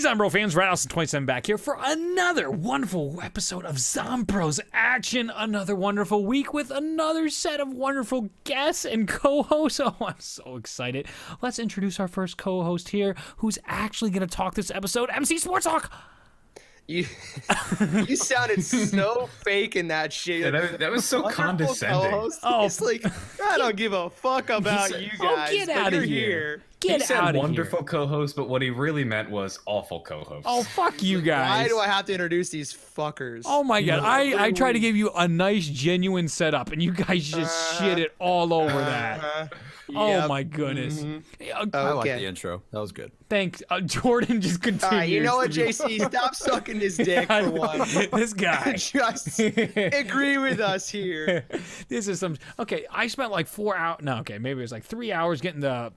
Zombro fans, Rattlesnake27 back here for another wonderful episode of Zombroz Action. Another wonderful week with another set of wonderful guests and co-hosts. Oh, I'm so excited. Let's introduce our first co-host here, who's actually going to talk this episode, mcsportzhawk. You sounded so fake in that shit. Yeah, that was so condescending. Oh, it's like, I don't give a fuck about you guys. Get out of here. Get out of here. Wonderful co-host, but what he really meant was awful co-host. Oh, fuck you guys. Why do I have to introduce these fuckers? Oh my god, I tried to give you a nice, genuine setup, and you guys just shit it all over that. Oh my goodness. I like the intro. That was good. Thanks. Jordan just continues. All right, you know what, JC? Stop sucking his dick for one. This guy. Just agree with us here. This is some... Okay, I spent like 4 hours... No, okay, maybe it was like 3 hours getting the...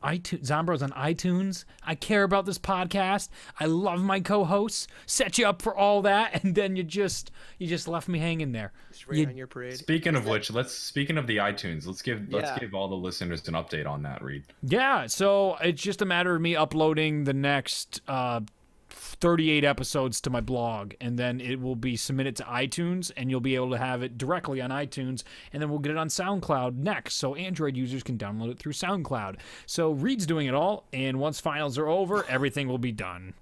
iTunes, Zombroz on iTunes. I care about this podcast. I love my co-hosts. Set you up for all that, and then you just left me hanging there. Just rain on your parade. Speaking of which, speaking of the iTunes, let's give all the listeners an update on that, Reed. Yeah, so it's just a matter of me uploading the next 38 episodes to my blog, and then it will be submitted to iTunes, and you'll be able to have it directly on iTunes, and then we'll get it on SoundCloud next, so Android users can download it through SoundCloud. So Reed's doing it all, and once finals are over, everything will be done.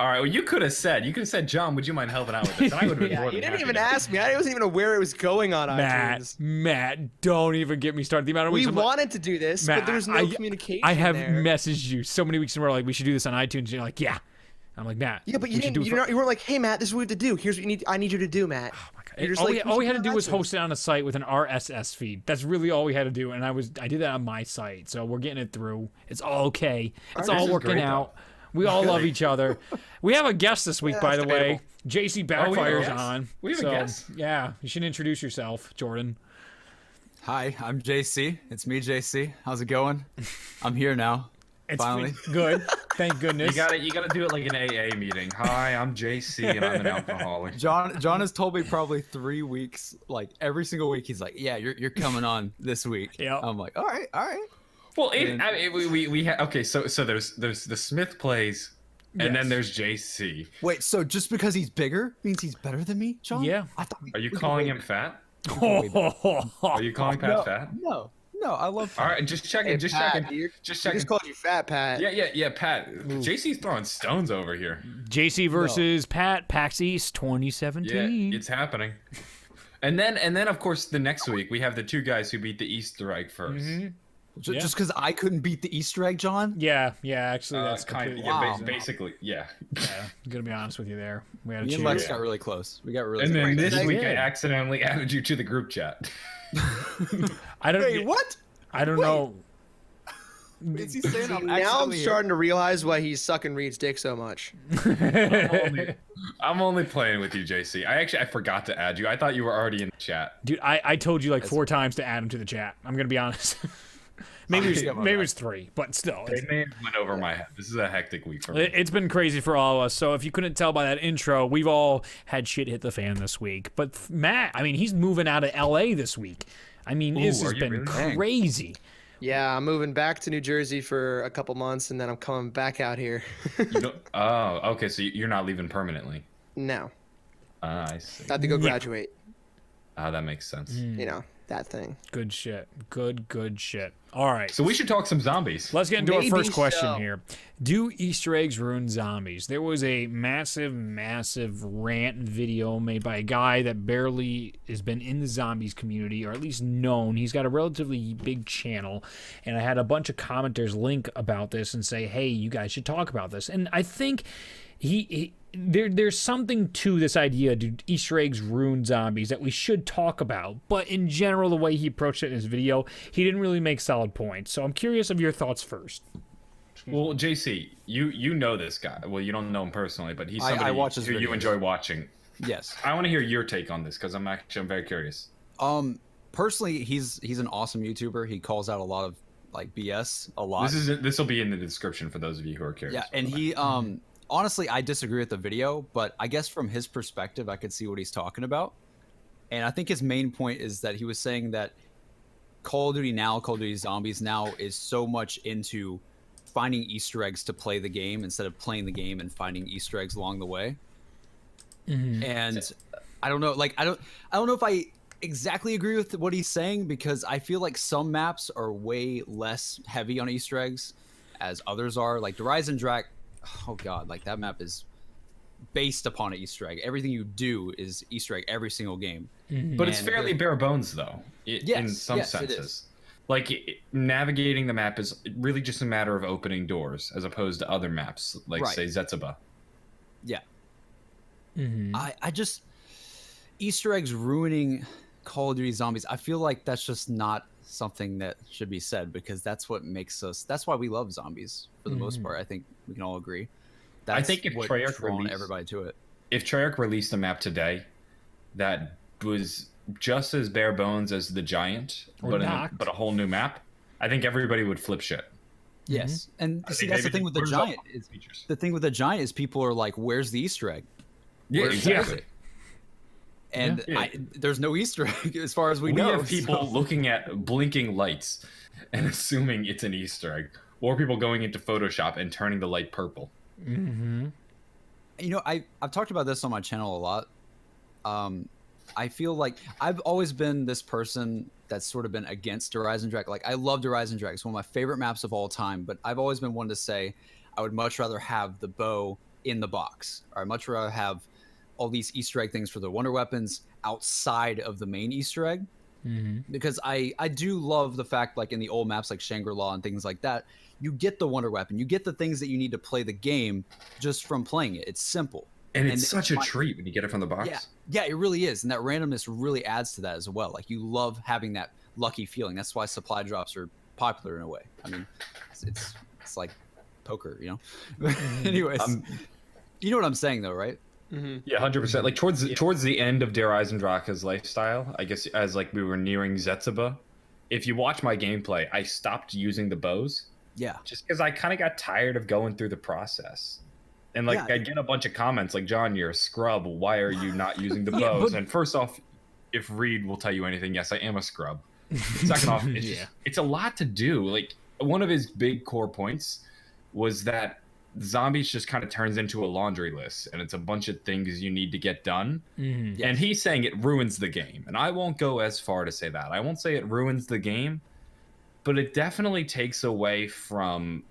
All right, well, you could have said, John, would you mind helping out with this? And I would have been more than you didn't happy even to. ask me. I wasn't even aware it was going on iTunes. Matt, don't even get me started. The amount of weeks we wanted to do this, but there was no communication. I have there. messaged you so many weeks in a row, like, we should do this on iTunes, and you're like, yeah. I'm like, Matt. Yeah, but you didn't. You weren't like, hey, Matt, this is what we have to do. Here's what you need. I need you to do, Matt. Oh my God. All we had to do was host it on a site with an RSS feed. That's really all we had to do, and I did that on my site. So we're getting it through. It's all okay. It's all working out. We all love each other. We have a guest this week, by the way. JCbackfire's on. We have a guest. Yeah, you should introduce yourself, Jordan. Hi, I'm JC. It's me, JC. How's it going? I'm here now. It's finally good. Thank goodness. You gotta do it like an AA meeting. Hi, I'm JC and I'm an alcoholic. John has told me probably 3 weeks, like every single week. He's like, "Yeah, you're coming on this week." Yeah. I'm like, "All right." Well, okay. So there's the Smith plays, and then there's JC. Wait, so just because he's bigger means he's better than me, John? Yeah. Are you calling him fat? Oh. Are you calling Pat fat? No, I love Pat. All right, just checking. Just checking. He Just checking. just called you fat, Pat. Yeah, Pat. JC's throwing stones over here. JC versus Pat, PAX East 2017. Yeah, it's happening. And then of course the next week we have the two guys who beat the Easter egg first. Mm-hmm. Just because I couldn't beat the Easter egg, John? Yeah. Actually, that's kind of. wow. Yeah, basically, yeah. Yeah, I'm gonna be honest with you there. We had a Me and Lex got really close. We got really. And then close. this week I accidentally added you to the group chat. I don't. Wait, what? I don't know. Is he saying Now I'm starting to realize why he's sucking Reed's dick so much. I'm only playing with you, JC. I forgot to add you. I thought you were already in the chat. Dude, I told you like 4 times to add him to the chat. I'm gonna be honest. maybe it's 3, but still. They may have went over my head. This is a hectic week for me. It's been crazy for all of us. So if you couldn't tell by that intro, we've all had shit hit the fan this week. But Matt, I mean, he's moving out of LA this week. I mean, this has been crazy. Yeah, I'm moving back to New Jersey for a couple months, and then I'm coming back out here. Okay, so you're not leaving permanently? No. I see. I have to go graduate. That makes sense. You know, that thing. Good shit. Good shit. All right. So we should talk some zombies. Let's get into our first question so. here. Do Easter eggs ruin zombies? There was a massive rant video made by a guy that barely has been in the zombies community, or at least known. He's got a relatively big channel, and I had a bunch of commenters link about this and say, hey, you guys should talk about this. And I think there's something to this idea, do Easter eggs ruin zombies, that we should talk about. But in general, the way he approached it in his video, he didn't really make solid points. So I'm curious of your thoughts first. Well, JC, you know this guy. Well, you don't know him personally, but he's somebody I watch his who you videos. enjoy watching. Yes. I want to hear your take on this because I'm very curious. Personally, he's an awesome YouTuber. He calls out a lot of like BS a lot. This will be in the description for those of you who are curious. Yeah, and he honestly, I disagree with the video, but I guess from his perspective, I could see what he's talking about. And I think his main point is that he was saying that Call of Duty Zombies now is so much into finding Easter eggs to play the game instead of playing the game and finding Easter eggs along the way. And I don't know, like I don't know if I exactly agree with what he's saying, because I feel like some maps are way less heavy on Easter eggs as others are. Like the Rise and Drac, oh god, like that map is based upon an Easter egg. Everything you do is Easter egg every single game. But it's fairly bare bones though, in some senses. Like navigating the map is really just a matter of opening doors, as opposed to other maps like say Zetsuba. Yeah. I just Easter eggs ruining Call of Duty Zombies. I feel like that's just not something that should be said, because that's what makes us. That's why we love zombies for the most part. I think we can all agree. That's I think if Treyarch drawn everybody to it. If Treyarch released a map today that was just as bare bones as the Giant, but a whole new map, I think everybody would flip shit. Yes, and see that's the thing with the Giant. The thing with the Giant is people are like, "Where's the Easter egg?" Yeah, exactly. And there's no Easter egg as far as we know. We have people looking at blinking lights and assuming it's an Easter egg, or people going into Photoshop and turning the light purple. You know, I've talked about this on my channel a lot. I feel like I've always been this person that's sort of been against Rise and Drac. Like I love Rise and Drac. It's one of my favorite maps of all time, but I've always been one to say I would much rather have the bow in the box, or I'd much rather have all these Easter egg things for the wonder weapons outside of the main Easter egg. Because I do love the fact, like in the old maps like Shangri-La and things like that, you get the wonder weapon, you get the things that you need to play the game just from playing it. It's simple. And it's such a treat when you get it from the box. Yeah, it really is. And that randomness really adds to that as well. Like you love having that lucky feeling. That's why supply drops are popular in a way. I mean, it's like poker, you know? Anyways, you know what I'm saying though, right? Yeah, 100%. Like towards the end of Der Eisendrache's lifestyle, I guess as like we were nearing Zetsuba, if you watch my gameplay, I stopped using the bows. Yeah. Just because I kind of got tired of going through the process. And like I'd get a bunch of comments like, John, you're a scrub. Why are you not using the bows? And first off, if Reed will tell you anything, yes, I am a scrub. Second off, it's a lot to do. Like one of his big core points was that Zombies just kind of turns into a laundry list, and it's a bunch of things you need to get done. And he's saying it ruins the game, and I won't go as far to say that. I won't say it ruins the game, but it definitely takes away from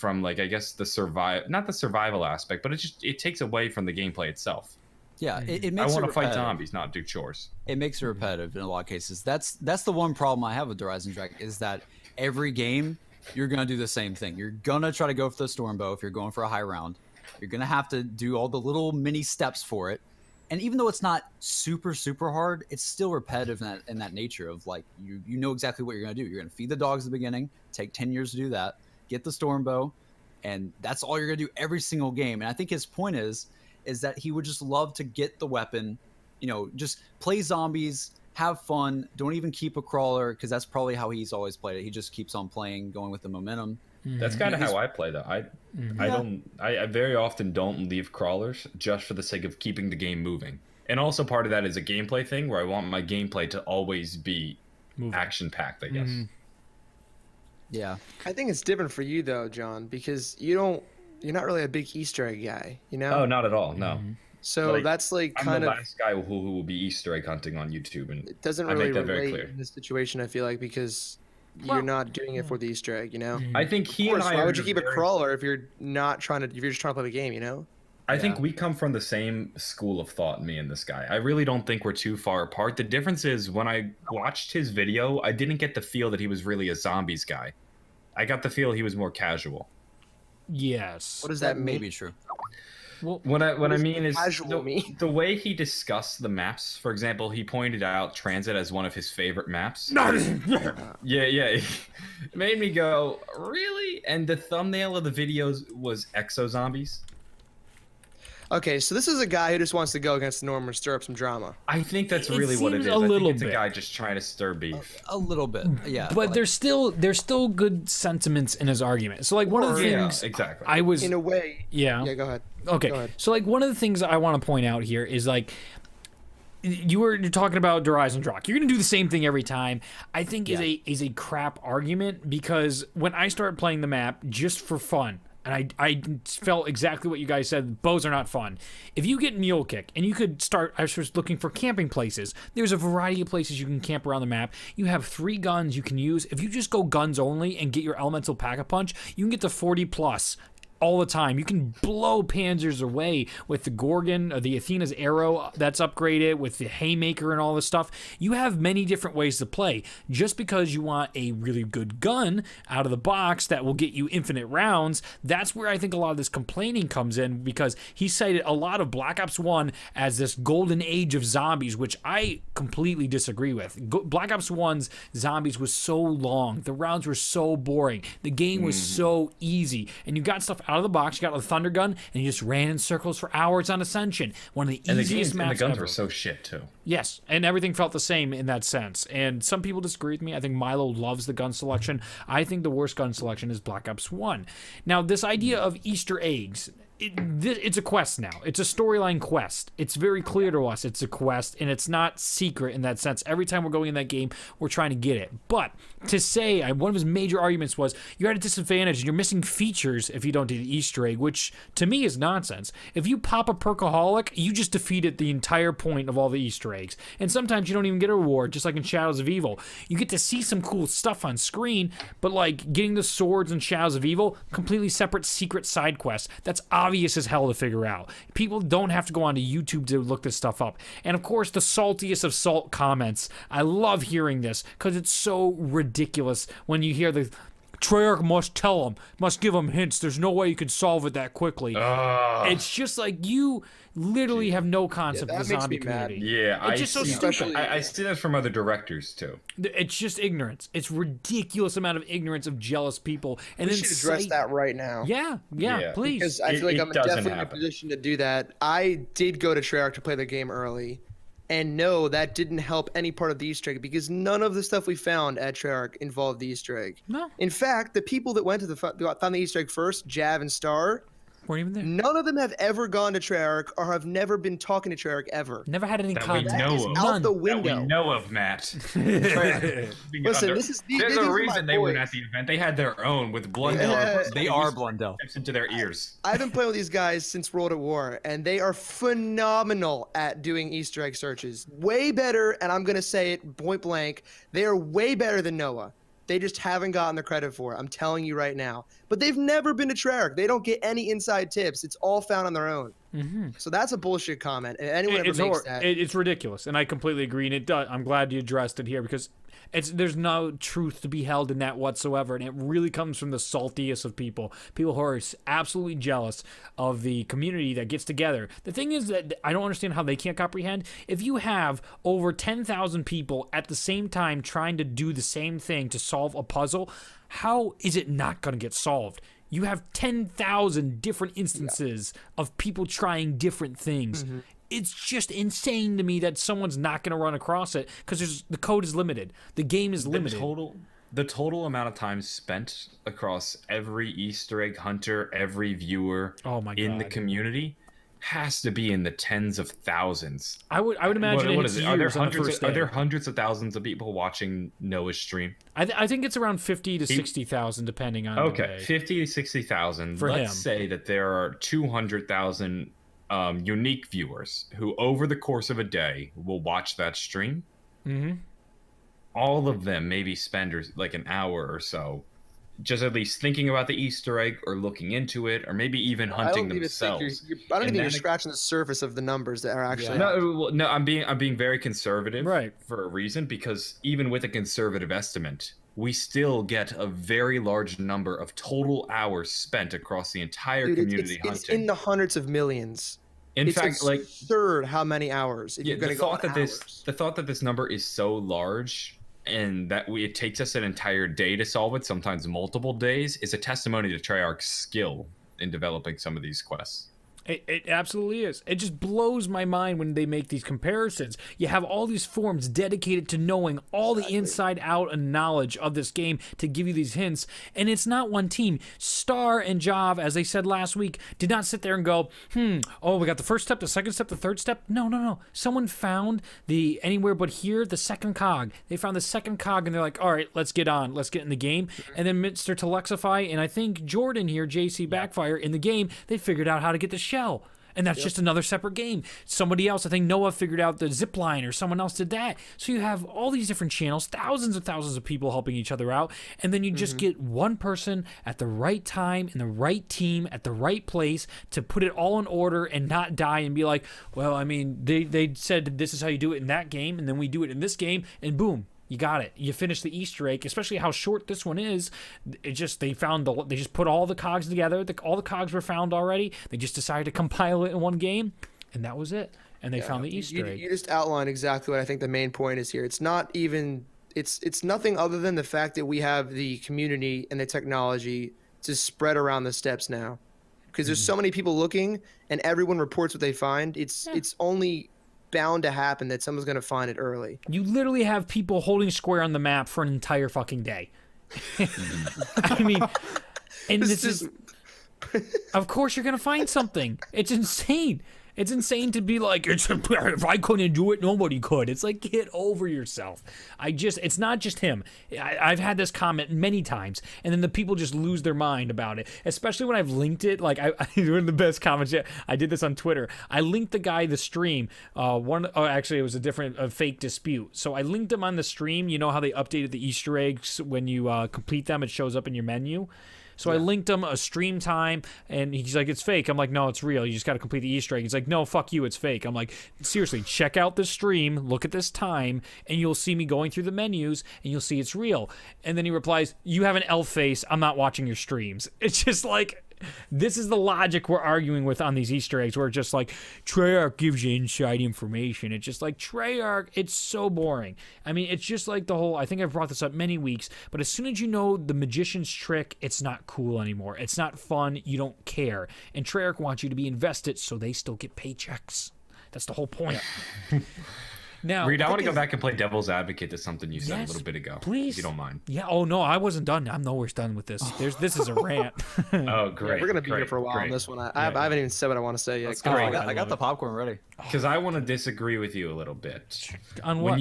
like, I guess not the survival aspect, but it takes away from the gameplay itself. Yeah, it makes I want to fight zombies, not do chores. It makes it repetitive in a lot of cases. That's the one problem I have with Rise and Drac, is that every game you're going to do the same thing. You're going to try to go for the Stormbow if you're going for a high round. You're going to have to do all the little mini steps for it. And even though it's not super, super hard, it's still repetitive in that nature of like, you know exactly what you're going to do. You're going to feed the dogs at the beginning, take 10 years to do that, get the Stormbow, and that's all you're going to do every single game. And I think his point is that he would just love to get the weapon, you know, just play zombies, have fun, don't even keep a crawler, because that's probably how he's always played it. He just keeps on playing, going with the momentum. That's kind of how I play though. I very often don't leave crawlers just for the sake of keeping the game moving. And also part of that is a gameplay thing where I want my gameplay to always be action packed, I guess. Yeah. I think it's different for you though, John, because you're not really a big Easter egg guy, you know? Oh, not at all. No. So that's like I'm the last guy who will be Easter egg hunting on YouTube, and it doesn't really relate in this situation, I feel like, because you're not doing it for the Easter egg, you know? I think why would you keep a crawler if you're just trying to play the game, you know? I think we come from the same school of thought, me and this guy. I really don't think we're too far apart. The difference is when I watched his video, I didn't get the feel that he was really a zombies guy. I got the feel he was more casual. Yes. What does that mean? May be true. Well, what I mean is mean? The way he discussed the maps. For example, he pointed out Transit as one of his favorite maps. Yeah. It made me go, really? And the thumbnail of the videos was Exo Zombies. Okay, so this is a guy who just wants to go against the norm and stir up some drama. I think that's really what it is. It's a guy just trying to stir beef. A little bit, yeah. But there's still good sentiments in his argument. So like one of the things exactly. In a way. Yeah, go ahead. Okay. Go ahead. So like one of the things I want to point out here is like you're talking about Dryzen Drock. You're gonna do the same thing every time. I think is a crap argument, because when I started playing the map just for fun, and I felt exactly what you guys said, bows are not fun. If you get Mule Kick, and you could start, I was looking for camping places. There's a variety of places you can camp around the map. You have 3 guns you can use. If you just go guns only and get your Elemental Pack-a-Punch, you can get to 40 plus. All the time. You can blow panzers away with the Gorgon, or the Athena's arrow that's upgraded, with the Haymaker and all this stuff. You have many different ways to play. Just because you want a really good gun out of the box that will get you infinite rounds, that's where I think a lot of this complaining comes in, because he cited a lot of Black Ops 1 as this golden age of zombies, which I completely disagree with. Black Ops 1's zombies was so long. The rounds were so boring. The game was so easy. And you got stuff out of the box. You got a thunder gun, and you just ran in circles for hours on Ascension. One of the easiest maps and the guns ever. were so shit too. Yes, and everything felt the same in that sense. And some people disagree with me. I think Milo loves the gun selection. I think the worst gun selection is Black Ops 1. Now, this idea of Easter eggs, it's a quest now. It's a storyline quest. It's very clear to us it's a quest, and it's not secret in that sense. Every time we're going in that game, we're trying to get it. But to say, one of his major arguments was, you're at a disadvantage and you're missing features if you don't do the Easter egg, which to me is nonsense. If you pop a Perkaholic, you just defeated the entire point of all the Easter eggs. And sometimes you don't even get a reward, just like in Shadows of Evil. You get to see some cool stuff on screen, but like getting the swords in Shadows of Evil, completely separate secret side quests. That's obvious as hell to figure out. People don't have to go onto YouTube to look this stuff up. And of course, the saltiest of salt comments. I love hearing this because it's so ridiculous when you hear the Treyarch must tell him, must give him hints. There's no way you can solve it that quickly. It's just like, you literally have no concept of the zombie community. Yeah, it's just so stupid. I see that from other directors too. It's just ignorance. It's ridiculous amount of ignorance of jealous people. And we then should address that right now. Yeah, please. Because I feel like I'm definitely in a position to do that. I did go to Treyarch to play the game early. And no, that didn't help any part of the Easter egg, because none of the stuff we found at Treyarch involved the Easter egg. No. In fact, the people that went to found the Easter egg first, Jav and Star, weren't even there. None of them have ever gone to Treyarch or have never been talking to Treyarch ever. Never had any contact. That we know of. Out the window. That we know of, Matt. Listen, there's a reason they weren't at the event. They had their own with Blundell. They are Blundell. Into their ears. I've been playing with these guys since World at War, and they are phenomenal at doing Easter egg searches. Way better, and I'm going to say it point blank, they are way better than Noah. They just haven't gotten the credit for it. I'm telling you right now. But they've never been to Treyarch. They don't get any inside tips. It's all found on their own. Mm-hmm. So that's a bullshit comment. If anyone ever makes that, it's ridiculous, and I completely agree. And it does. I'm glad you addressed it here, because there's no truth to be held in that whatsoever, and it really comes from the saltiest of people who are absolutely jealous of the community that gets together. The thing is that I don't understand how they can't comprehend. If you have over 10,000 people at the same time trying to do the same thing to solve a puzzle, how is it not going to get solved? You have 10,000 different instances of people trying different things. Mm-hmm. It's just insane to me that someone's not going to run across it, because the code is limited. The game is limited. The total amount of time spent across every Easter egg hunter, every viewer in the community has to be in the tens of thousands. I would imagine what is it? Are there day. Hundreds of thousands of people watching Noah's stream? I think it's around 50 to 60,000 depending on the day. 50 to 60,000. For Let's say that there are 200,000 unique viewers who over the course of a day will watch that stream. Mm-hmm. All of them maybe spend like an hour or so just at least thinking about the Easter egg or looking into it, or maybe even hunting themselves. I don't even think you're scratching the surface of the numbers that are actually. No, I'm being very conservative, right, for a reason, because even with a conservative estimate, we still get a very large number of total hours spent across the entire community hunting. It's in the hundreds of millions. In fact, like absurd how many hours. If you're going to go the thought that this number is so large and that it takes us an entire day to solve it, sometimes multiple days, is a testimony to Treyarch's skill in developing some of these quests. It absolutely is. It just blows my mind when they make these comparisons. You have all these forums dedicated to knowing all the inside out and knowledge of this game to give you these hints, and it's not one team. Star and Jav, as they said last week, did not sit there and go, oh, we got the first step, the second step, the third step. No. Someone found the anywhere but here, the second cog. They found the second cog, and they're like, all right, let's get on. Let's get in the game. And then Mr. Telexify and I think Jordan here, JCbackfire, in the game, they figured out how to get the shell. And that's just another separate game. Somebody else, I think Noah figured out the zip line, or someone else did that. So you have all these different channels, thousands of people helping each other out, and then you just get one person at the right time, in the right team, at the right place to put it all in order and not die and be like, well, I mean, they said this is how you do it in that game, and then we do it in this game, and boom. You got it. You finish the Easter egg, especially how short this one is. They just put all the cogs together. All the cogs were found already. They just decided to compile it in one game, and that was it. And they found the Easter egg. You just outlined exactly what I think the main point is here. It's not even it's nothing other than the fact that we have the community and the technology to spread around the steps now, because there's so many people looking, and everyone reports what they find. It's only bound to happen that someone's going to find it early. You literally have people holding square on the map for an entire fucking day. I mean, and this is of course you're going to find something. It's insane. It's insane to be like, if I couldn't do it, nobody could. It's like, get over yourself. It's not just him. I've had this comment many times, and then the people just lose their mind about it, especially when I've linked it. Like, one of the best comments yet. I did this on Twitter. I linked the guy, the stream. Actually, it was a fake dispute. So I linked him on the stream. You know how they updated the Easter eggs when you complete them? It shows up in your menu. So I linked him a stream time, and he's like, it's fake. I'm like, no, it's real. You just got to complete the Easter egg. He's like, no, fuck you, it's fake. I'm like, seriously, check out the stream, look at this time, and you'll see me going through the menus, and you'll see it's real. And then he replies, you have an elf face. I'm not watching your streams. It's just like, this is the logic we're arguing with on these Easter eggs, where it's just like, Treyarch gives you inside information. It's just like, Treyarch, it's so boring. I mean, it's just like the whole, I think I've brought this up many weeks, but as soon as you know the magician's trick, it's not cool anymore. It's not fun. You don't care. And Treyarch wants you to be invested so they still get paychecks. That's the whole point. Now, Reed, I want to go back and play devil's advocate to something you said a little bit ago. Please. If you don't mind. Yeah. Oh, no, I wasn't done. I'm nowhere done with this. This is a rant. Oh, great. We're going to be here for a while on this one. I haven't even said what I want to say yet. I got the popcorn ready. Because I want to disagree with you a little bit. On what?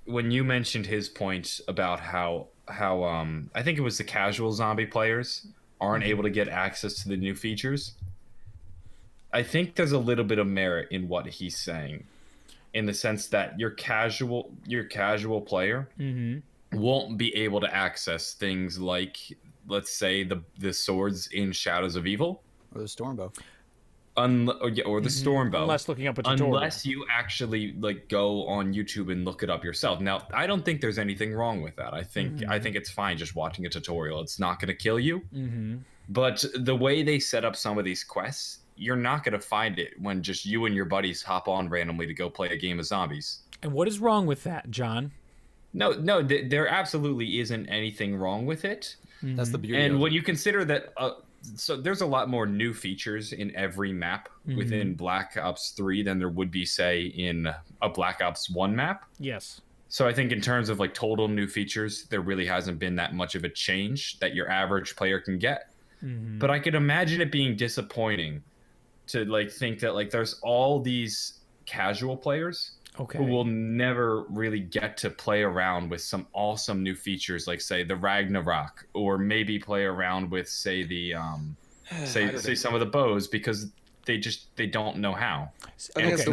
When you mentioned his point about how I think it was the casual zombie players aren't able to get access to the new features. I think there's a little bit of merit in what he's saying, in the sense that your casual player won't be able to access things like, let's say, the swords in Shadows of Evil or the Stormbow. Or the Stormbow. Unless looking up a tutorial. Unless you actually go on YouTube and look it up yourself. Now, I don't think there's anything wrong with that. I think it's fine just watching a tutorial. It's not going to kill you. But the way they set up some of these quests, you're not going to find it when just you and your buddies hop on randomly to go play a game of zombies. And what is wrong with that, John? No, there absolutely isn't anything wrong with it. That's the beauty. And when you consider that, so there's a lot more new features in every map within Black Ops 3 than there would be, say, in a Black Ops 1 map. Yes. So I think in terms of total new features, there really hasn't been that much of a change that your average player can get. But I could imagine it being disappointing to think that there's all these casual players who will never really get to play around with some awesome new features, like say the Ragnarok, or maybe play around with say the say some of the bows, because they don't know how. And it's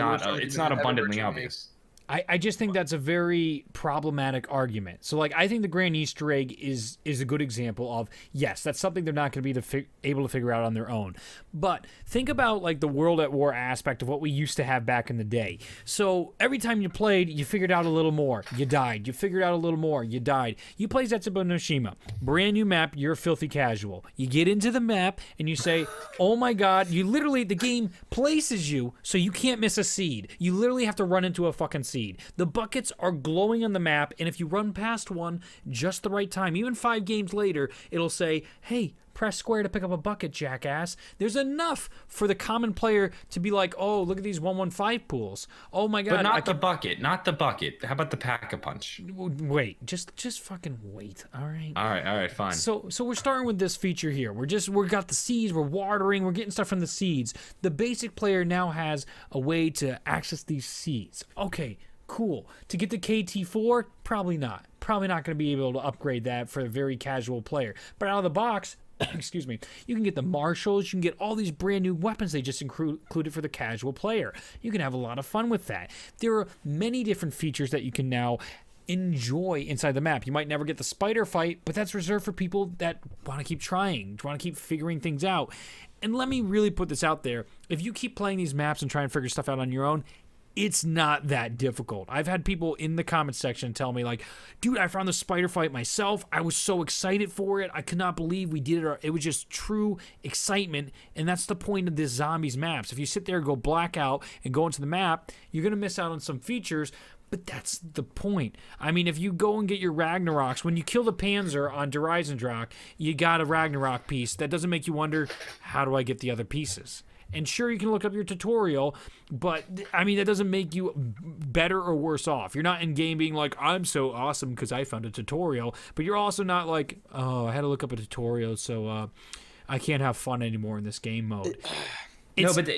not abundantly obvious. I just think that's a very problematic argument. So, I think the Grand Easter Egg is a good example of, yes, that's something they're not going to be able to figure out on their own. But think about, the World at War aspect of what we used to have back in the day. So, every time you played, you figured out a little more. You died. You figured out a little more. You died. You play Zetsubo no Shima. Brand new map. You're a filthy casual. You get into the map, and you say, oh my god, the game places you so you can't miss a seed. You literally have to run into a fucking seed. The buckets are glowing on the map, and if you run past one just the right time, even 5 games later, it'll say, hey, Press square to pick up a bucket, jackass. There's enough for the common player to be like, oh, look at these 1-1-5 pools. Oh my god. But not the bucket. Not the bucket. How about the pack-a-punch? Wait, just fucking wait. All right. All right, fine. So we're starting with this feature here. We're got the seeds, we're watering, we're getting stuff from the seeds. The basic player now has a way to access these seeds. Okay, cool. To get the KT4, probably not. Probably not going to be able to upgrade that for a very casual player. But out of the box, excuse me, you can get the marshals, you can get all these brand new weapons they just included for the casual player. You can have a lot of fun with that. There are many different features that you can now enjoy inside the map. You might never get the spider fight, but that's reserved for people that want to keep trying, want to keep figuring things out. And let me really put this out there. If you keep playing these maps and try and figure stuff out on your own, it's not that difficult. I've had people in the comments section tell me like, dude, I found the spider fight myself. I was so excited for it. I could not believe we did it. It was just true excitement. And that's the point of this zombies maps. If you sit there and go blackout and go into the map, you're going to miss out on some features. But that's the point. I mean, if you go and get your Ragnaroks, when you kill the Panzer on Dreisendrach, you got a Ragnarok piece. That doesn't make you wonder, how do I get the other pieces? And sure, you can look up your tutorial, but I mean, that doesn't make you better or worse off. You're not in game being like, I'm so awesome because I found a tutorial, but you're also not like, oh, I had to look up a tutorial, so I can't have fun anymore in this game mode. No, but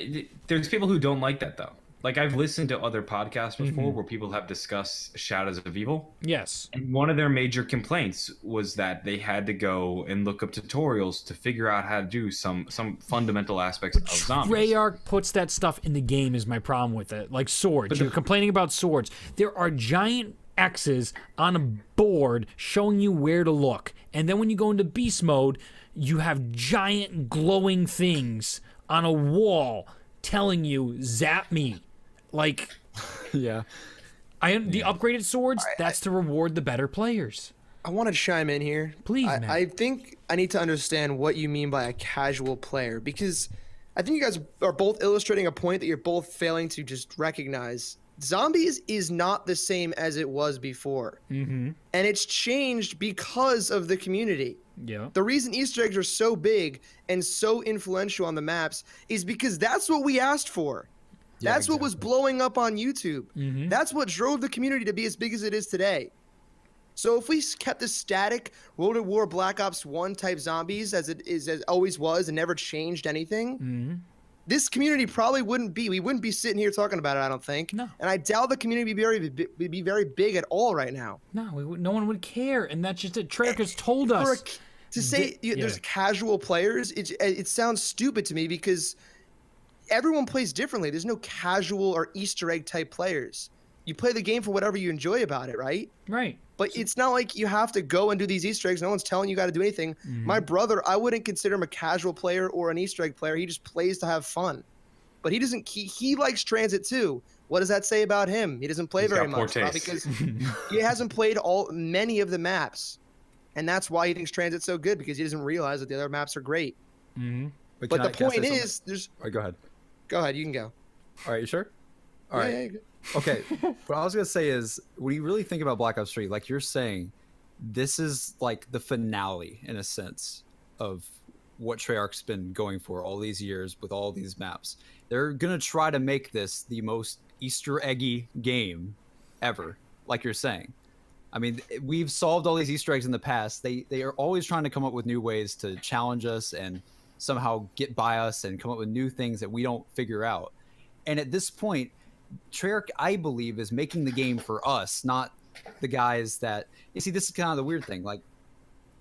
there's people who don't like that though. Like I've listened to other podcasts before where people have discussed Shadows of Evil. Yes. And one of their major complaints was that they had to go and look up tutorials to figure out how to do some fundamental aspects of zombies. Treyarch puts that stuff in the game is my problem with it. Like swords. You're complaining about swords. There are giant X's on a board showing you where to look. And then when you go into beast mode, you have giant glowing things on a wall telling you, zap me. Like, yeah. The upgraded swords, that's to reward the better players. I want to chime in here. Please, man. I think I need to understand what you mean by a casual player, because I think you guys are both illustrating a point that you're both failing to just recognize. Zombies is not the same as it was before. And it's changed because of the community. Yeah. The reason Easter eggs are so big and so influential on the maps is because that's what we asked for. Yeah, That's what was blowing up on YouTube. That's what drove the community to be as big as it is today. So if we kept the static World at War Black Ops 1 type zombies as it always was and never changed anything, this community probably wouldn't be. We wouldn't be sitting here talking about it, I don't think. No. And I doubt the community would be very big at all right now. No, no one would care, and that's just it. Treyarch has told us. To say there's casual players, it sounds stupid to me because everyone plays differently. There's no casual or Easter egg type players. You play the game for whatever you enjoy about it, right? Right. But it's not like you have to go and do these Easter eggs. No one's telling you got to do anything. My brother, I wouldn't consider him a casual player or an Easter egg player. He just plays to have fun. But he doesn't. He likes Transit too. What does that say about him? He doesn't play very much because he hasn't played many of the maps, and that's why he thinks Transit's so good, because he doesn't realize that the other maps are great. But the point is, there's. All right, go ahead. Go ahead. You can go. All right, you sure? All right. Yeah, Okay. What I was gonna say is, when you really think about Black Ops 3, like you're saying, this is like the finale in a sense of what Treyarch's been going for all these years with all these maps. They're gonna try to make this the most Easter eggy game ever, like you're saying. I mean, we've solved all these Easter eggs in the past. They are always trying to come up with new ways to challenge us and somehow get by us and come up with new things that we don't figure out. And at this point, Treyarch, I believe, is making the game for us, not the guys that... You see, this is kind of the weird thing. Like,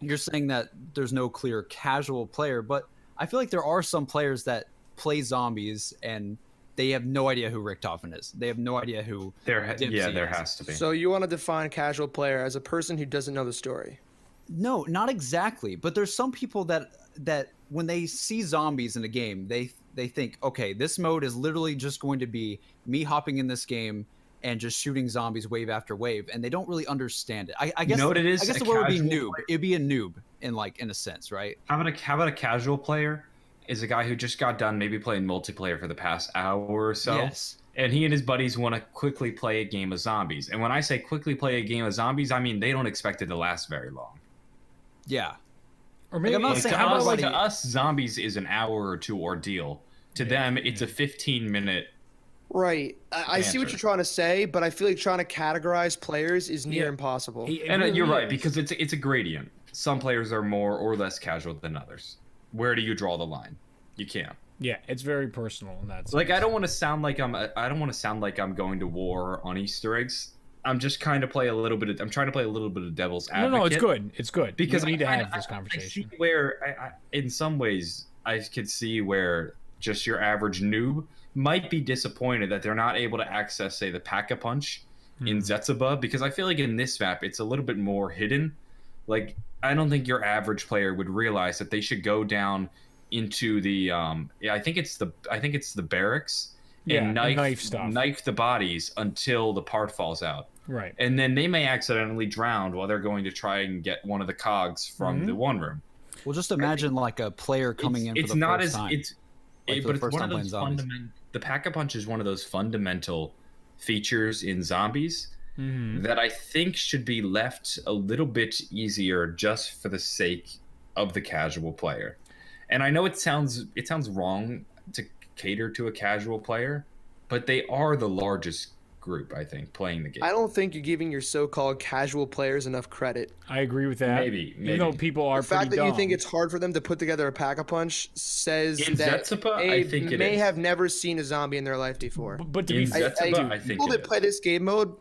you're saying that there's no clear casual player, but I feel like there are some players that play zombies and they have no idea who Richtofen is. They have no idea who there is. has to be. So you want to define casual player as a person who doesn't know the story? No, not exactly. But there's some people that when they see zombies in a game, they think, okay, this mode is literally just going to be me hopping in this game and just shooting zombies wave after wave, and they don't really understand it. I guess. You know what it is? I guess the word would be noob. It'd be a noob in a sense, right? How about a casual player? Is a guy who just got done maybe playing multiplayer for the past hour or so. Yes. And he and his buddies want to quickly play a game of zombies. And when I say quickly play a game of zombies, I mean they don't expect it to last very long. Yeah. Or maybe I'm not saying to us, zombies is an hour or two ordeal. To them, it's a 15-minute. Right. I see what you're trying to say, but I feel like trying to categorize players is near impossible. You're right, because it's a gradient. Some players are more or less casual than others. Where do you draw the line? You can't. Yeah, it's very personal in that sense. Like I don't want to sound like I'm going to war on Easter eggs. I'm just kind of play a little bit. I'm trying to play a little bit of devil's advocate. No, it's good. It's good because we need to have this I conversation. see where, in some ways, I could see where just your average noob might be disappointed that they're not able to access, say, the Pack-a-Punch in Zetsuba, because I feel like in this map it's a little bit more hidden. Like I don't think your average player would realize that they should go down into the I think it's the barracks and knife the bodies until the part falls out. Right. And then they may accidentally drown while they're going to try and get one of the cogs from the one room. Well, just imagine like a player coming in for the first time. But it's one of those fundamental. The Pack-a-Punch is one of those fundamental features in zombies that I think should be left a little bit easier just for the sake of the casual player. And I know it sounds wrong to cater to a casual player, but they are the largest group, I think, playing the game. I don't think you're giving your so-called casual players enough credit. I agree with that. Maybe. Even though people are the fact that dumb. you think it's hard for them to put together a Pack-a-Punch says in that Zetsuba, they I think it may is. have never seen a zombie in their life before. But to In be fair, Zetsuba, I think people it that is. play this game mode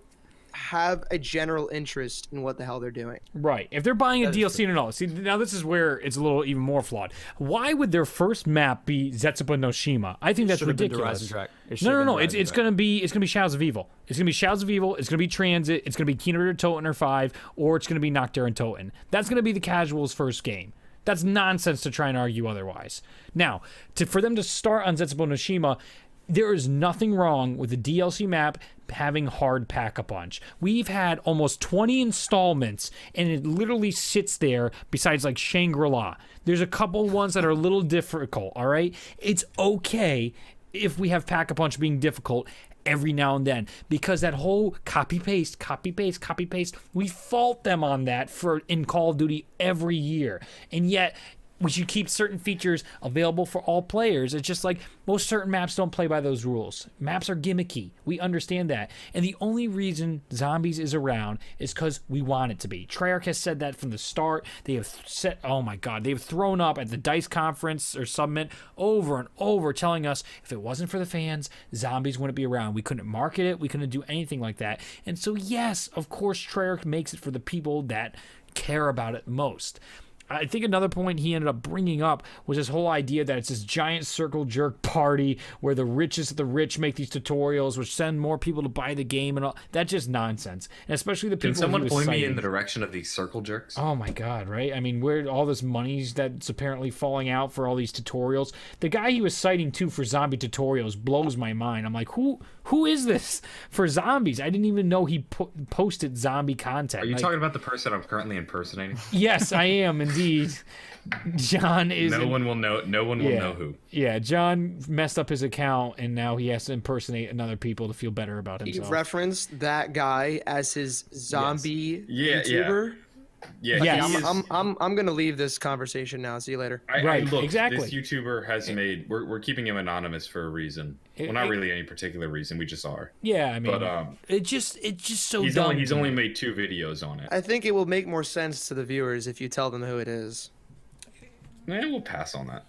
have a general interest in what the hell they're doing. right. If they're buying a DLC, no. See, now this is where it's a little even more flawed. Why would their first map be Zetsuba no Shima? I think that's Should've been ridiculous. Horizon Track. It No. should've been It's Horizon gonna be Shadows of Evil. It's gonna be Shadows of Evil. It's gonna be Transit. It's gonna be Kino Toten or 5, or it's gonna be Nocturne Toten. That's gonna be the casuals' first game. That's nonsense to try and argue otherwise. Now, for them to start on Zetsuba no Shima, there is nothing wrong with the DLC map having hard Pack-a-Punch. We've had almost 20 installments, and it literally sits there besides like Shangri-La. There's a couple ones that are a little difficult, all right? It's okay if we have Pack-a-Punch being difficult every now and then, because that whole copy paste, we fault them on that in Call of Duty every year. And yet we should keep certain features available for all players. It's just like most certain maps don't play by those rules. Maps are gimmicky. We understand that. And the only reason Zombies is around is because we want it to be. Treyarch has said that from the start. They have said, oh my God, they've thrown up at the DICE conference or summit over and over telling us if it wasn't for the fans, Zombies wouldn't be around. We couldn't market it. We couldn't do anything like that. And so yes, of course, Treyarch makes it for the people that care about it most. I think another point he ended up bringing up was this whole idea that it's this giant circle jerk party where the richest of the rich make these tutorials, which send more people to buy the game and all. That's just nonsense. And especially the people. Can someone he was point me citing. in the direction of these circle jerks? Oh my God, right? I mean, where all this money's that's apparently falling out for all these tutorials. The guy he was citing too for zombie tutorials blows my mind. I'm like, who is this for zombies? I didn't even know he posted zombie content. Are you talking about the person I'm currently impersonating? Yes, I am indeed. John is. No one will know. No one will know who. Yeah, John messed up his account, and now he has to impersonate another people to feel better about himself. He referenced that guy as his zombie YouTuber. Yeah. Yes. I'm gonna leave this conversation now. See you later. Look, exactly. This YouTuber has made. We're keeping him anonymous for a reason. Well, not really any particular reason. We just are. Yeah, I mean, but it's just so he's dumb. he's only made 2 videos on it. I think it will make more sense to the viewers if you tell them who it is. We'll pass on that.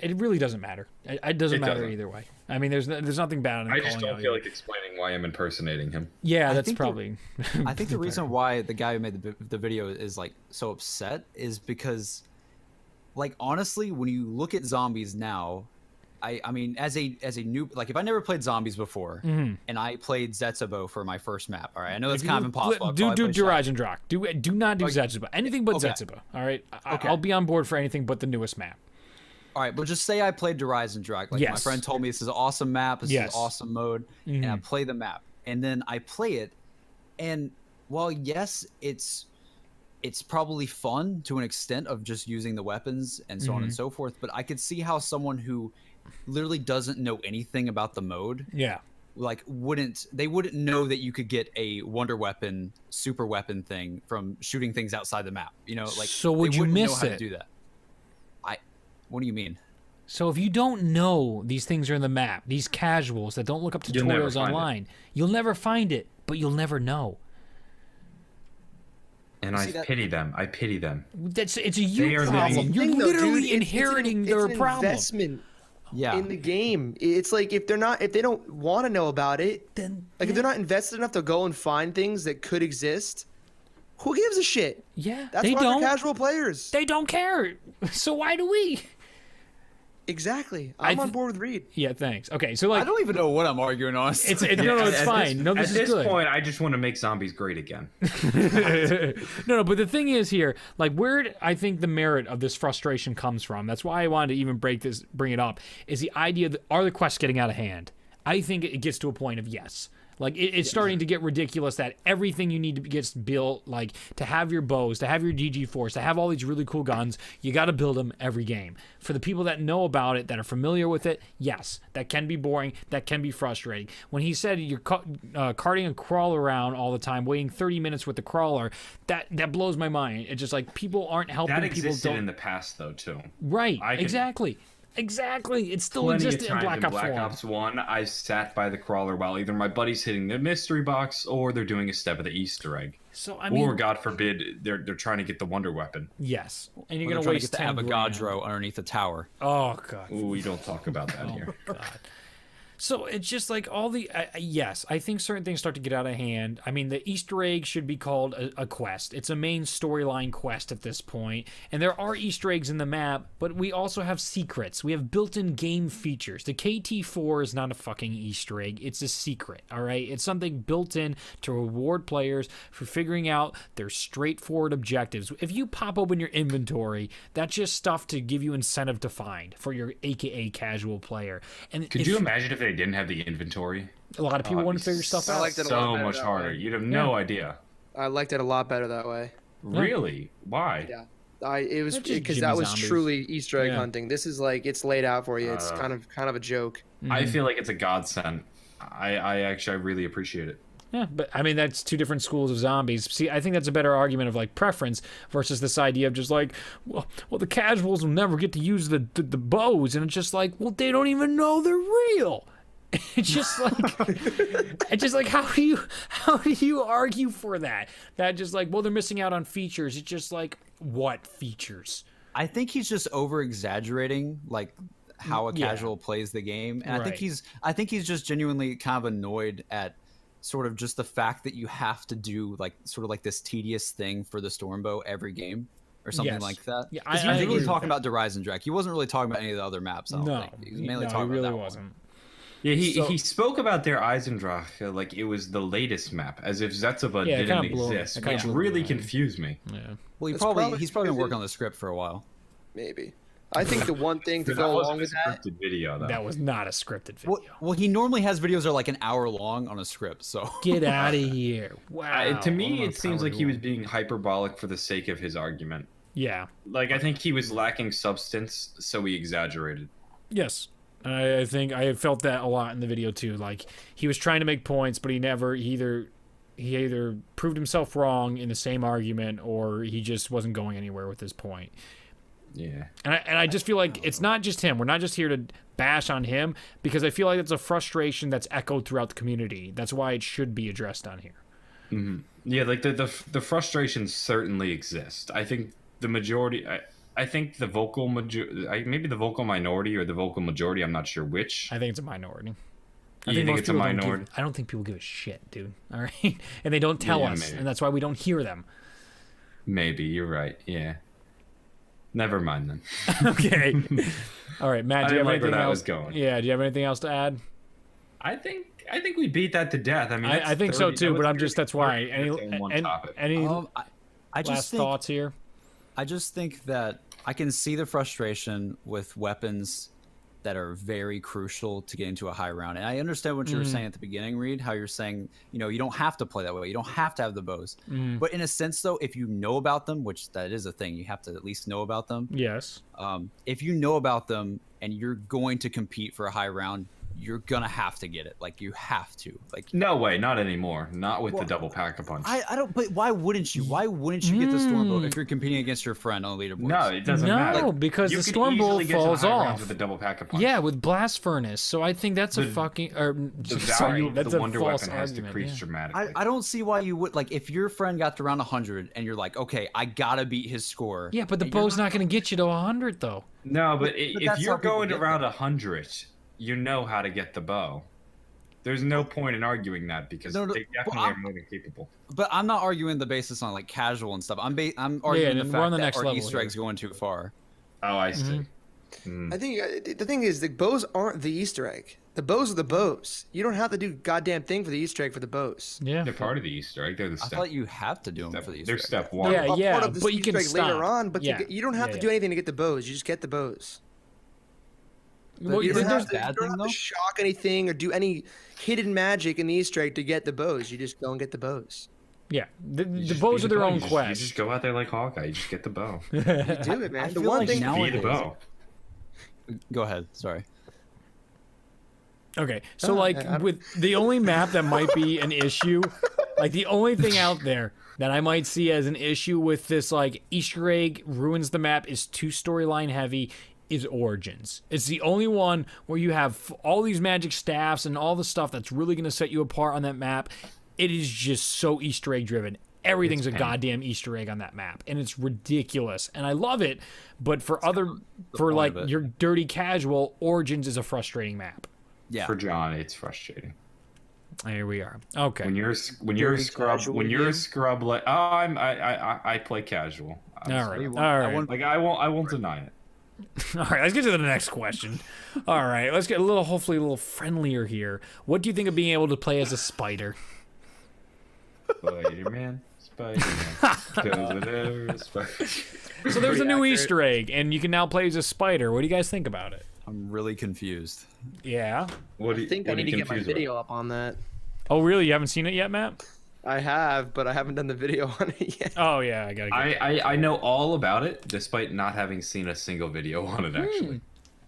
It really doesn't matter. It doesn't matter either way. I mean, there's nothing bad in I calling just don't out feel either. like explaining why I'm impersonating him. Yeah, I that's think probably. I think the reason why the guy who made the video is like so upset is because, like, honestly, when you look at zombies now, I mean, as a new, like, if I never played zombies before and I played Zetsubo for my first map, all right, I know it's kind of impossible. Do Horizon Drac. Do not do Zetsuba. Anything but Zetsuba. All right, I'll be on board for anything but the newest map. All right, but just say I played Horizon Drac. Like, my friend told me this is an awesome map, this is an awesome mode, and I play the map, and then I play it, and while yes, it's probably fun to an extent of just using the weapons and so on and so forth, but I could see how someone who literally doesn't know anything about the mode, like wouldn't know that you could get a wonder weapon, super weapon thing from shooting things outside the map. You know, like, so would you miss know how it? to do that. What do you mean? So if you don't know these things are in the map, these casuals that don't look up You'll never tutorials find online, you'll never find it, but you'll never know. And I pity them. I pity them. It's a you are problem. living- You're Thing, though, literally dude, inheriting it's their an problem. investment Yeah. in the game. It's like if they don't want to know about it, Then like if they're not invested enough to go and find things that could exist, who gives a shit? yeah, That's they why don't. they're casual players. They don't care. So why do we? Exactly. I'm on board with Reed. Yeah, thanks. Okay, so like I don't even know what I'm arguing on. it's no, it's fine. No, this At is this good. point, I just want to make zombies great again. No, but the thing is here, like where I think the merit of this frustration comes from, that's why I wanted to even bring it up, is the idea that are the quests getting out of hand? I think it gets to a point of yes. Like it's starting to get ridiculous that everything you need to gets built, like to have your bows, to have your DG force, to have all these really cool guns, you got to build them every game. For the people that know about it, that are familiar with it, yes, that can be boring, that can be frustrating. When he said you're carting a crawler around all the time, waiting 30 minutes with the crawler, that blows my mind. It's just like people aren't helping. That People existed don't. in the past, though, too. Right, I can- exactly. Exactly. It still Plenty of existed in times Black in Ops Black 1. Ops 1, I sat by the crawler while either my buddy's hitting the mystery box or they're doing a step of the Easter egg. So I mean, Or, God forbid, they're trying to get the wonder weapon. yes, and you're They're gonna trying to waste get the 10 grand. Avogadro underneath the tower. Oh god. Ooh, we don't talk about that here. God. So it's just like all the yes, I think certain things start to get out of hand. I mean, the Easter egg should be called a quest. It's a main storyline quest at this point, and there are Easter eggs in the map, but we also have secrets. We have built-in game features. The KT4 is not a fucking Easter egg. It's a secret. All right, it's something built in to reward players for figuring out their straightforward objectives. If you pop open your inventory, that's just stuff to give you incentive to find for your AKA casual player. And Could you imagine if they didn't have the inventory? a lot of people want to figure stuff I out. liked it a lot So better much that harder. way. You'd have no idea. I liked it a lot better that way. Really? Why? Yeah. It was They're just because Jimmy that was zombies. truly Easter egg Yeah. hunting. This is like it's laid out for you. It's kind of a joke. I feel like it's a godsend. I really appreciate it. Yeah, but I mean that's two different schools of zombies. See, I think that's a better argument of like preference versus this idea of just like, well the casuals will never get to use the bows, and it's just like, well, they don't even know they're real. It's just like how do you argue for that? That just like, well, they're missing out on features. It's just like, what features? I think he's just over exaggerating like how a Yeah. casual plays the game. And Right. I think he's just genuinely kind of annoyed at sort of just the fact that you have to do like sort of like this tedious thing for the Stormbow every game or something Yes. like that. Yeah, 'Cause I he was agree really with talking about Derision Drek. He wasn't really talking about any of the other maps. I don't No, think. He was mainly no, talking he really about that wasn't. Yeah, So- he spoke about their Eisendrache like it was the latest map, as if Zetsuba Yeah, it didn't kinda blew- exist, it kinda which blew really my mind. confused me. Yeah. Well, That's probably he's probably been because working on the script for a while. Maybe. I think the one thing to That go wasn't along a with that. scripted video, though. That was not a scripted video. Well, he normally has videos that are like an hour long on a script. So Get out of here! Wow. To me, I'm it seems like he was being hyperbolic for the sake of his argument. Yeah. Like, I think he was lacking substance, so he exaggerated. Yes. I think I felt that a lot in the video too. Like he was trying to make points, but he either proved himself wrong in the same argument, or he just wasn't going anywhere with his point. Yeah. And I just feel like it's not just him. We're not just here to bash on him, because I feel like it's a frustration that's echoed throughout the community. That's why it should be addressed on here. Mm-hmm. Yeah, like the frustrations certainly exist. I think the majority. I think the vocal maybe the vocal minority or the vocal majority. I'm not sure which. I think it's a minority. You think most it's a people don't minority? I don't think people give a shit, dude. All right, and they don't tell Yeah, us, maybe. and that's why we don't hear them. Maybe you're right. Yeah. Never mind then. Okay. All right, Matt. I Do you have didn't like where anything that else? was going. Yeah. Do you have anything else to add? I think we beat that to death. I mean, I think so too, but I'm just that's why. Any topic. I just last think, thoughts here? I just think that I can see the frustration with weapons that are very crucial to get into a high round. And I understand what you were saying at the beginning, Reed, how you're saying, you don't have to play that way. You don't have to have the bows. But in a sense, though, if you know about them, which that is a thing, you have to at least know about them. Yes. If you know about them and you're going to compete for a high round, you're gonna have to get it. Like you have to. Like no way, not anymore. Not with the double pack-a-punch. I don't. But why wouldn't you? Why wouldn't you get the Stormbolt if you're competing against your friend on leaderboards? No, it doesn't matter. No, because you the could easily Stormbolt get to the falls high rounds off. with a double pack-a-punch. Yeah, with Blast Furnace. So I think that's a fucking. The sorry, value of that's the a Wonder false Weapon has argument, decreased yeah. dramatically. I don't see why you would. Like if your friend got to round 100 and you're like, okay, I gotta beat his score. Yeah, but the and you're bow's not going to get you to 100 though. No, but if that's you're how people going to get round 100, you know how to get the bow. There's no point in arguing that because No, they definitely are more than capable. But I'm not arguing the basis on like casual and stuff. I'm arguing and the we're on fact the that next our level Easter eggs here. going too far. Oh, I see. I think the thing is the bows aren't the Easter egg. The bows are the bows. You don't have to do goddamn thing for the Easter egg for the bows. Yeah. They're part of the Easter egg. They're the I step. thought you have to do them for the Easter They're egg. step one. Yeah, A yeah, part of the but you Easter can egg stop. later on. But Yeah, you don't have to do anything to get the bows. You just get the bows. Well, You don't there's- have to, bad you don't thing, have though? to shock anything or do any hidden magic in the Easter egg to get the bows. You just go and get the bows. yeah, the Just bows be are the their bow. own You just quest. go out there like Hawkeye. You just get the bow. You do it, man. I The feel one like thing. now- Be the Nowadays- bow. Go ahead. Sorry. Okay, so Oh, like I don't- with the only map that might be an issue, like the only thing out there that I might see as an issue with this like Easter egg ruins the map is too storyline heavy is Origins. It's the only one where you have all these magic staffs and all the stuff that's really going to set you apart on that map. It is just so Easter egg driven. Everything's a goddamn Easter egg on that map, and it's ridiculous. And I love it, but for point like of it. your dirty casual, Origins is a frustrating map. Yeah. For John, it's frustrating. Here we are. Okay. When you're a Dirty scrub, casual when you're game? a scrub, like I play casual. All right. You All want- I right. want- Like I won't deny it. All right. Let's get to the next question. All right. Let's get hopefully a little friendlier here. What do you think of being able to play as a spider? Spider-Man, Spider-Man, goes whatever. So there's a new accurate. Easter egg, and you can now play as a spider. What do you guys think about it? I'm really confused. Yeah. What do I you think I what are need to you get my confused about? video up on that. Oh, really? You haven't seen it yet, Matt? I have, but I haven't done the video on it yet. Oh, yeah. I gotta get. I know all about it, despite not having seen a single video on it. Actually,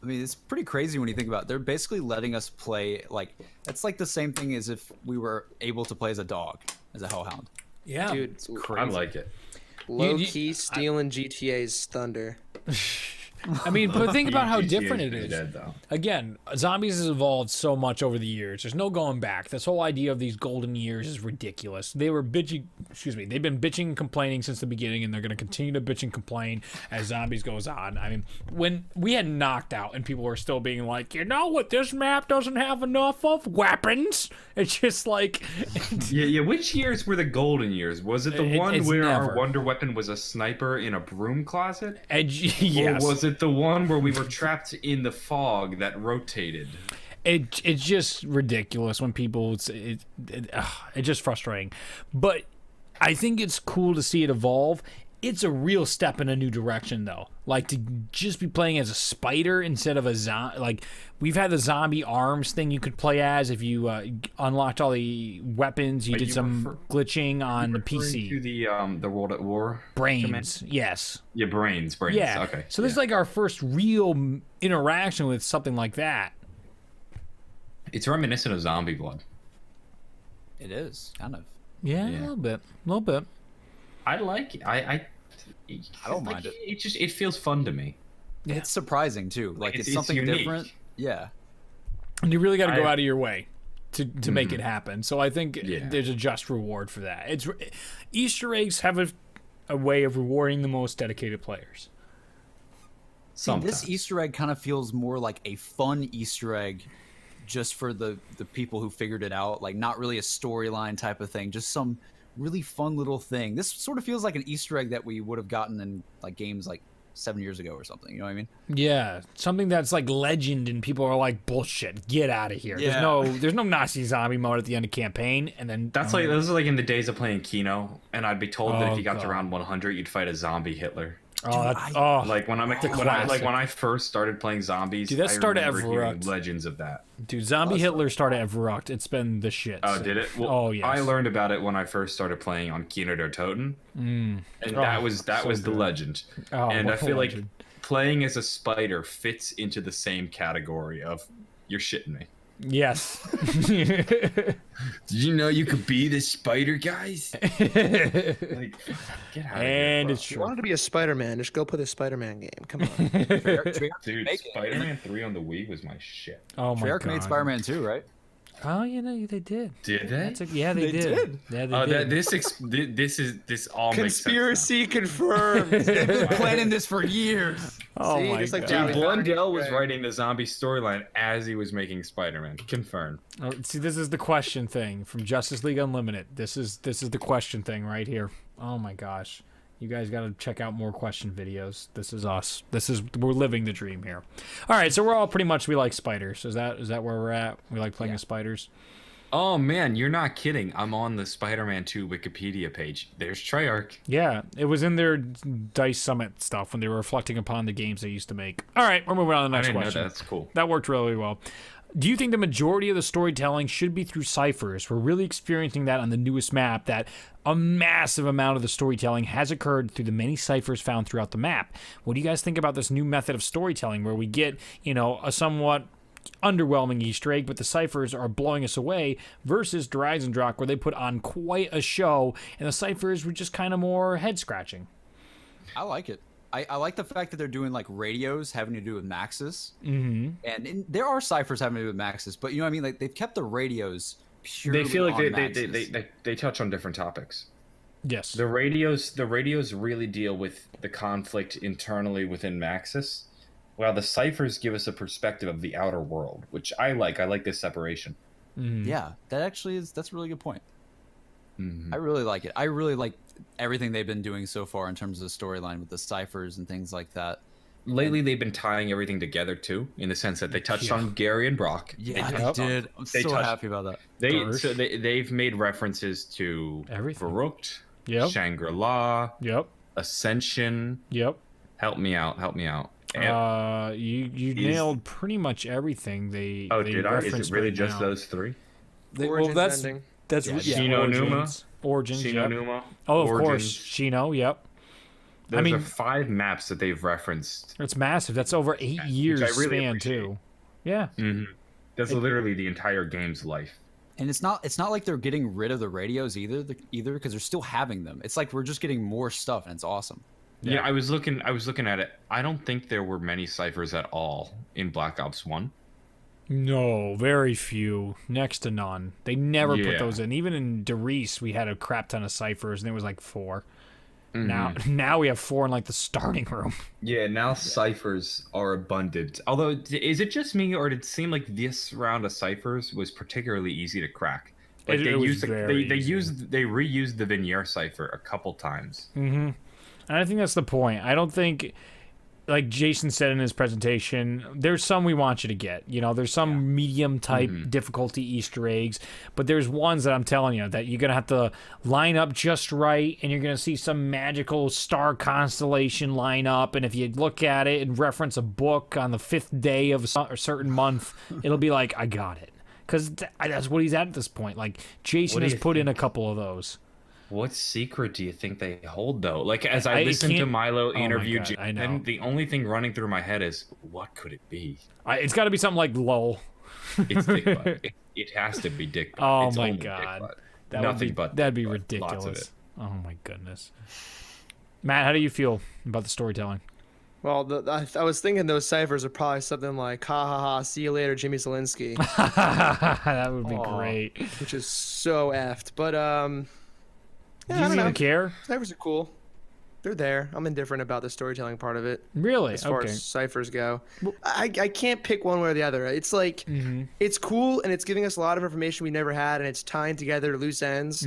I mean, it's pretty crazy when you think about it. They're basically letting us play like it's like the same thing as if we were able to play as a dog, as a hellhound. Yeah. Dude, I like it. low key stealing GTA's thunder. I mean, but think about how GTA different is it is. dead, though. Again, zombies has evolved so much over the years. There's no going back. This whole idea of these golden years is ridiculous. They were bitching, they've been bitching and complaining since the beginning, and they're going to continue to bitch and complain as zombies goes on. I mean, when we had knocked out and people were still being like, you know what, this map doesn't have enough of weapons. It's just like, Yeah. Which years were the golden years? Was it the one it's where never. our wonder weapon was a sniper in a broom closet? yes. Or was it the one where we were trapped in the fog that rotated? It's just ridiculous when people it's just frustrating, but I think it's cool to see it evolve. It's a real step in a new direction, though. Like to just be playing as a spider instead of a zombie. Like we've had the zombie arms thing you could play as if you unlocked all the weapons. You But did you some glitching on the Referring PC. to the World at War Brains, command? yes, Yeah, brains. yeah. Okay. So this is like our first real interaction with something like that. It's reminiscent of Zombie Blood. It is kind of. Yeah, Yeah. a little bit. I like it. I don't mind it. It feels fun to me. It's surprising too. Like It's- it's something it's unique. different. Yeah. And you really got to go I- out of your way to make it happen. So I think Yeah. there's a just reward for that. It's Easter eggs have a way of rewarding the most dedicated players. See, this Sometimes. Easter egg kind of feels more like a fun Easter egg just for the people who figured it out. Like not really a storyline type of thing, just some really fun little thing. This sort of feels like an Easter egg that we would have gotten in like games like 7 years ago or something. You know what I mean? Yeah, something that's like legend, and people are like, "Bullshit, get out of here." Yeah. There's no Nazi zombie mode at the end of campaign, and then This is like in the days of playing Kino, and I'd be told that Oh, if you got to God. round 100, you'd fight a zombie Hitler. Like When I first started playing zombies, Dude, that started at I remember hearing Verrückt. legends of that. dude, Zombie Hitler started at Verrückt. It's been the shit. Oh, so- did it? Well, Oh, yes. I learned about it when I first started playing on Kino der Toten, and that was so the good. legend. Oh, And I what a feel like legend. playing as a spider fits into the same category of you're shitting me. Yes. Did you know you could be the spider, guys? Like, get out of here, bro. It's If you true. wanted to be a Spider-Man, just go play the Spider-Man game. Come on. Dude, Spider-Man 3 on the Wii was my shit. Oh my Treyarch made god. Spider-Man 2, right? Oh, they did. Did they? Yeah, they did. Yeah, they did. This all Conspiracy confirmed. They've been planning this for years. Oh See, my just like god. Dude, Johnny Blundell was Right. writing the zombie storyline as he was making Spider-Man. Confirmed. Oh, see, this is the question thing from Justice League Unlimited. This is the question thing right here. Oh my gosh. You guys got to check out more question videos. This is us. We're living the dream here. All right, so we're all pretty much we like spiders. Is that where we're at? We like playing with spiders. Oh man, you're not kidding. I'm on the Spider-Man 2 Wikipedia page. There's Treyarch. Yeah, it was in their Dice Summit stuff when they were reflecting upon the games they used to make. All right, we're moving on to the I next didn't know question. that. That's cool. That worked really well. Do you think the majority of the storytelling should be through ciphers? We're really experiencing that on the newest map, that a massive amount of the storytelling has occurred through the many ciphers found throughout the map. What do you guys think about this new method of storytelling where we get, a somewhat underwhelming Easter egg, but the ciphers are blowing us away, versus Dryzendrach, where they put on quite a show, and the ciphers were just kind of more head-scratching? I like it. I like the fact that they're doing like radios having to do with Maxis. Mm-hmm. And there are ciphers having to do with Maxis, but you know what I mean? Like they've kept the radios purely They feel like on they Maxis. touch on different topics. Yes. The radios really deal with the conflict internally within Maxis, while the ciphers give us a perspective of the outer world, which I like. I like this separation. Yeah, that's a really good point. Mm-hmm. I really like it. I really like everything they've been doing so far in terms of the storyline with the ciphers and things like that. Lately, they've been tying everything together too, in the sense that they touched on Gary and Brock. Yeah, touched they on- did. I'm they so touched- happy about that. They've made references to Everything. Baruch, Yep. Shangri-La, Yep. Ascension. Yep. Help me out. You nailed pretty much everything. They Did I? Is reference it really right just now. those three? Origins that's ending. Shino Numa. Origins. Yep. Numa. Oh, of course, Origins. Shino. Yep. Those are 5 maps that they've referenced. It's massive. That's over 8 years I really span appreciate. too. Yeah. That's literally the entire game's life. And it's not like they're getting rid of the radios either because they're still having them. It's like we're just getting more stuff and it's awesome. Yeah, I was looking at it. I don't think there were many ciphers at all in Black Ops 1. No, very few, next to none. They never put Yeah. those in. Even in Derice, we had a crap ton of ciphers, and there was like 4. Mm-hmm. Now we have 4 in like the starting room. Yeah, now ciphers are abundant. Although, is it just me, or did it seem like this round of ciphers was particularly easy to crack? Like It was very they easy. reused the Vinier cipher a couple times. And I think that's the point. I don't think, like Jason said in his presentation, there's some we want you to get. There's some medium type difficulty Easter eggs, but there's ones that I'm telling you that you're going to have to line up just right, and you're going to see some magical star constellation line up, and if you look at it and reference a book on the 5th day of a certain month, it'll be like, I got it. Because that's what he's at this point. Like, Jason has put in a couple of those. What secret do you think they hold, though? Like, as I I listened to can't- Milo my interview God, I know. Jason, the only thing running through my head is, what could it be? It's got to be something like LOL. It's Dick Butt. It has to be Dick Butt. Oh It's my only Dick God. Butt. That Nothing would be, but that'd be Dick Butt. Lots of ridiculous. it. Oh my goodness. Matt, how do you feel about the storytelling? Well, I was thinking those ciphers are probably something like, ha ha ha, see you later, Jimmy Zielinski, That would be great. which is so effed. But, Do I you don't know. even care? Ciphers are cool. They're there. I'm indifferent about the storytelling part of it. Really? As far Okay. as ciphers go, I can't pick one way or the other. It's like it's cool and it's giving us a lot of information we never had, and it's tying together loose ends.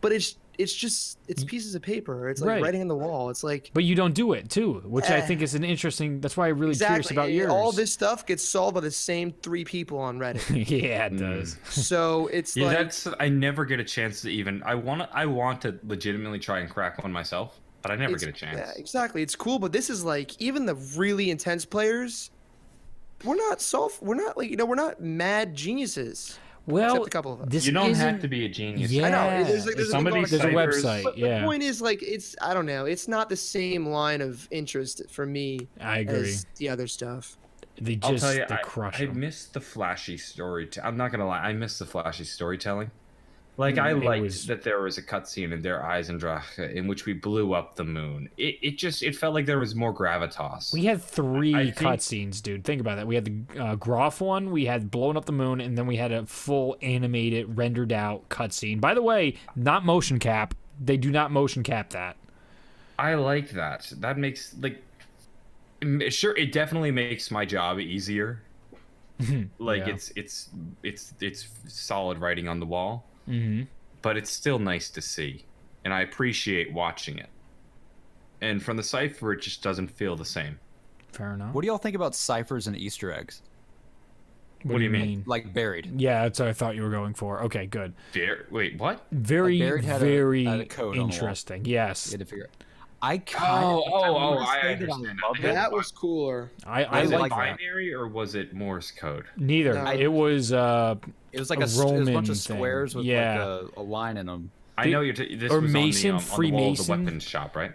But it's just pieces of paper. It's like Right. writing on the wall. It's like But you don't do it too, which I think is an interesting. That's why I'm really curious about yours. all this stuff gets solved by the same 3 people on Reddit. Yeah, it does. So it's Yeah, like I never get a chance to even. I want to legitimately try and crack one myself, but I never get a chance. yeah, exactly. It's cool, but this is like even the really intense players. We're not mad geniuses. Well, Except a couple of us. this You don't isn't- have to be a genius. Yeah, I know. There's a Somebody- there's a ciphers- website. But Yeah, the point is, like, I don't know. It's not the same line of interest for me I agree. as the other stuff. They I'll just tell you, they crush I them. miss the flashy story. I'm not gonna lie, I miss the flashy storytelling. Like I It liked was- that there was a cutscene in Der Eisendrache in which we blew up the moon. It felt like there was more gravitas. We had 3 I think- cutscenes, dude. Think about that. We had the Groff one, we had blowing up the moon, and then we had a full animated, rendered out cutscene. By the way, not motion cap. They do not motion cap that. I like that. That makes like sure it definitely makes my job easier. Like Yeah. it's solid writing on the wall. Mm-hmm. But it's still nice to see, and I appreciate watching it. And from the cipher, it just doesn't feel the same. Fair enough. What do y'all think about ciphers and Easter eggs? What do you mean? Like buried. Yeah, that's what I thought you were going for. Okay, good. Wait, what? Very, Buried had very had a code on the wall. interesting. Yes. You had to figure it. I kind I understand. That was cooler. I Was it like that. binary or was it Morse code? Neither. No. It was It was like a it was a Roman bunch of thing. squares with Yeah. like a line in them. I know you're. This or was Mason, on the wall of the Freemason. weapons shop, right?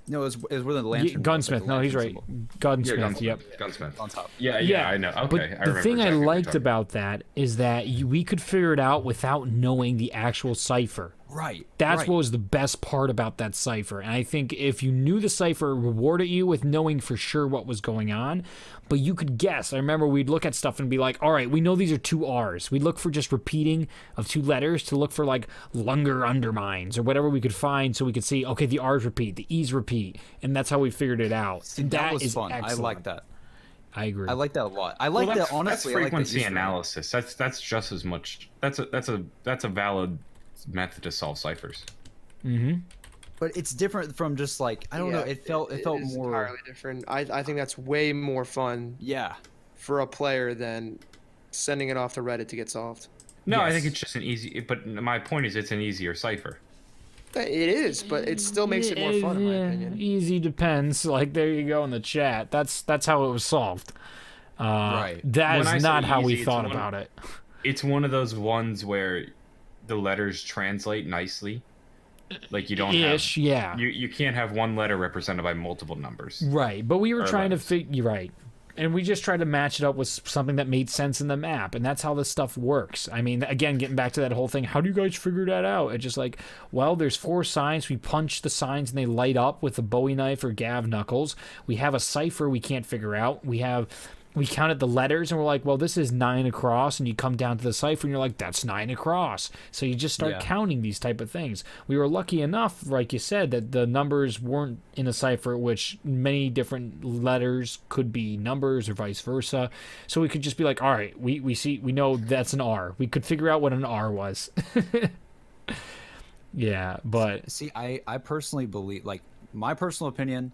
No, it was where the lantern. Gunsmith. No, he's right. Gunsmith. Gunsmith. Yep. Gunsmith. On top. Yeah, I know. Okay, But I the remember thing I exactly what you're liked talking about that is that we could figure it out without knowing the actual cipher. Right. That's right. what was the best part about that cipher. And I think if you knew the cipher, it rewarded you with knowing for sure what was going on. But you could guess. I remember we'd look at stuff and be like, all right, we know these are 2 R's. We'd look for just repeating of 2 letters to look for like Lunger undermines or whatever we could find so we could see, okay, the R's repeat, the E's repeat. And that's how we figured it out. See, And that was is fun. excellent. I like that. I agree. I like that a lot. I like that honestly. That's I like that frequency Easter egg. analysis. That's just as much. That's a valid method to solve ciphers. But it's different from just like I don't know. It felt is more. entirely different. I think that's way more fun Yeah. for a player than sending it off to Reddit to get solved. No, I Yes. think it's just an easy. But my point is, it's an easier cipher. It is, but it still makes it more fun, in my opinion. Easy depends. Like there you go in the chat. That's how it was solved. Right. That When I is say not how we easy, it's thought one- about it. It's one of those ones where the letters translate nicely. Like you don't Ish, have. yeah. You can't have one letter represented by multiple numbers. Right, but we were Or trying to letters. figure right, and we just tried to match it up with something that made sense in the map, and that's how this stuff works. I mean, again, getting back to that whole thing, how do you guys figure that out? It's just like, well, there's 4 signs. We punch the signs and they light up with a Bowie knife or Gav knuckles. We have a cipher we can't figure out. We counted the letters and we're like, well, this is 9 across, and you come down to the cipher and you're like, that's 9 across. So you just start Yeah. counting these type of things. We were lucky enough, like you said, that the numbers weren't in a cipher, which many different letters could be numbers or vice versa. So we could just be like, all right, we know that's an R. We could figure out what an R was. Yeah, but See, I personally believe, like, my personal opinion,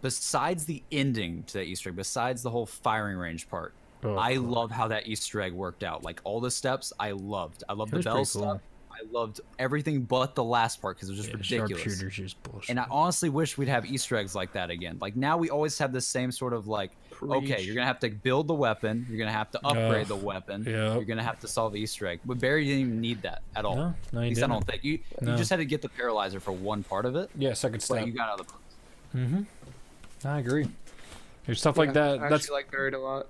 besides the ending to that Easter egg, besides the whole firing range part, Oh, I love how that Easter egg worked out. Like, all the steps, I loved. I loved the was bell pretty stuff. cool. I loved everything but the last part because it was just ridiculous. sharpshooters just bullshit. And I honestly wish we'd have Easter eggs like that again. Like, now we always have this same sort of, like, okay, you're going to have to build the weapon. You're going to have to upgrade the weapon. yeah. You're going to have to solve the Easter egg. But Barry didn't even need that at all. No, At you least I didn't. don't think. You just had to get the paralyzer for one part of it. Yeah, second But step. you got other parts. I agree. There's stuff like that. I That's actually like Buried a lot.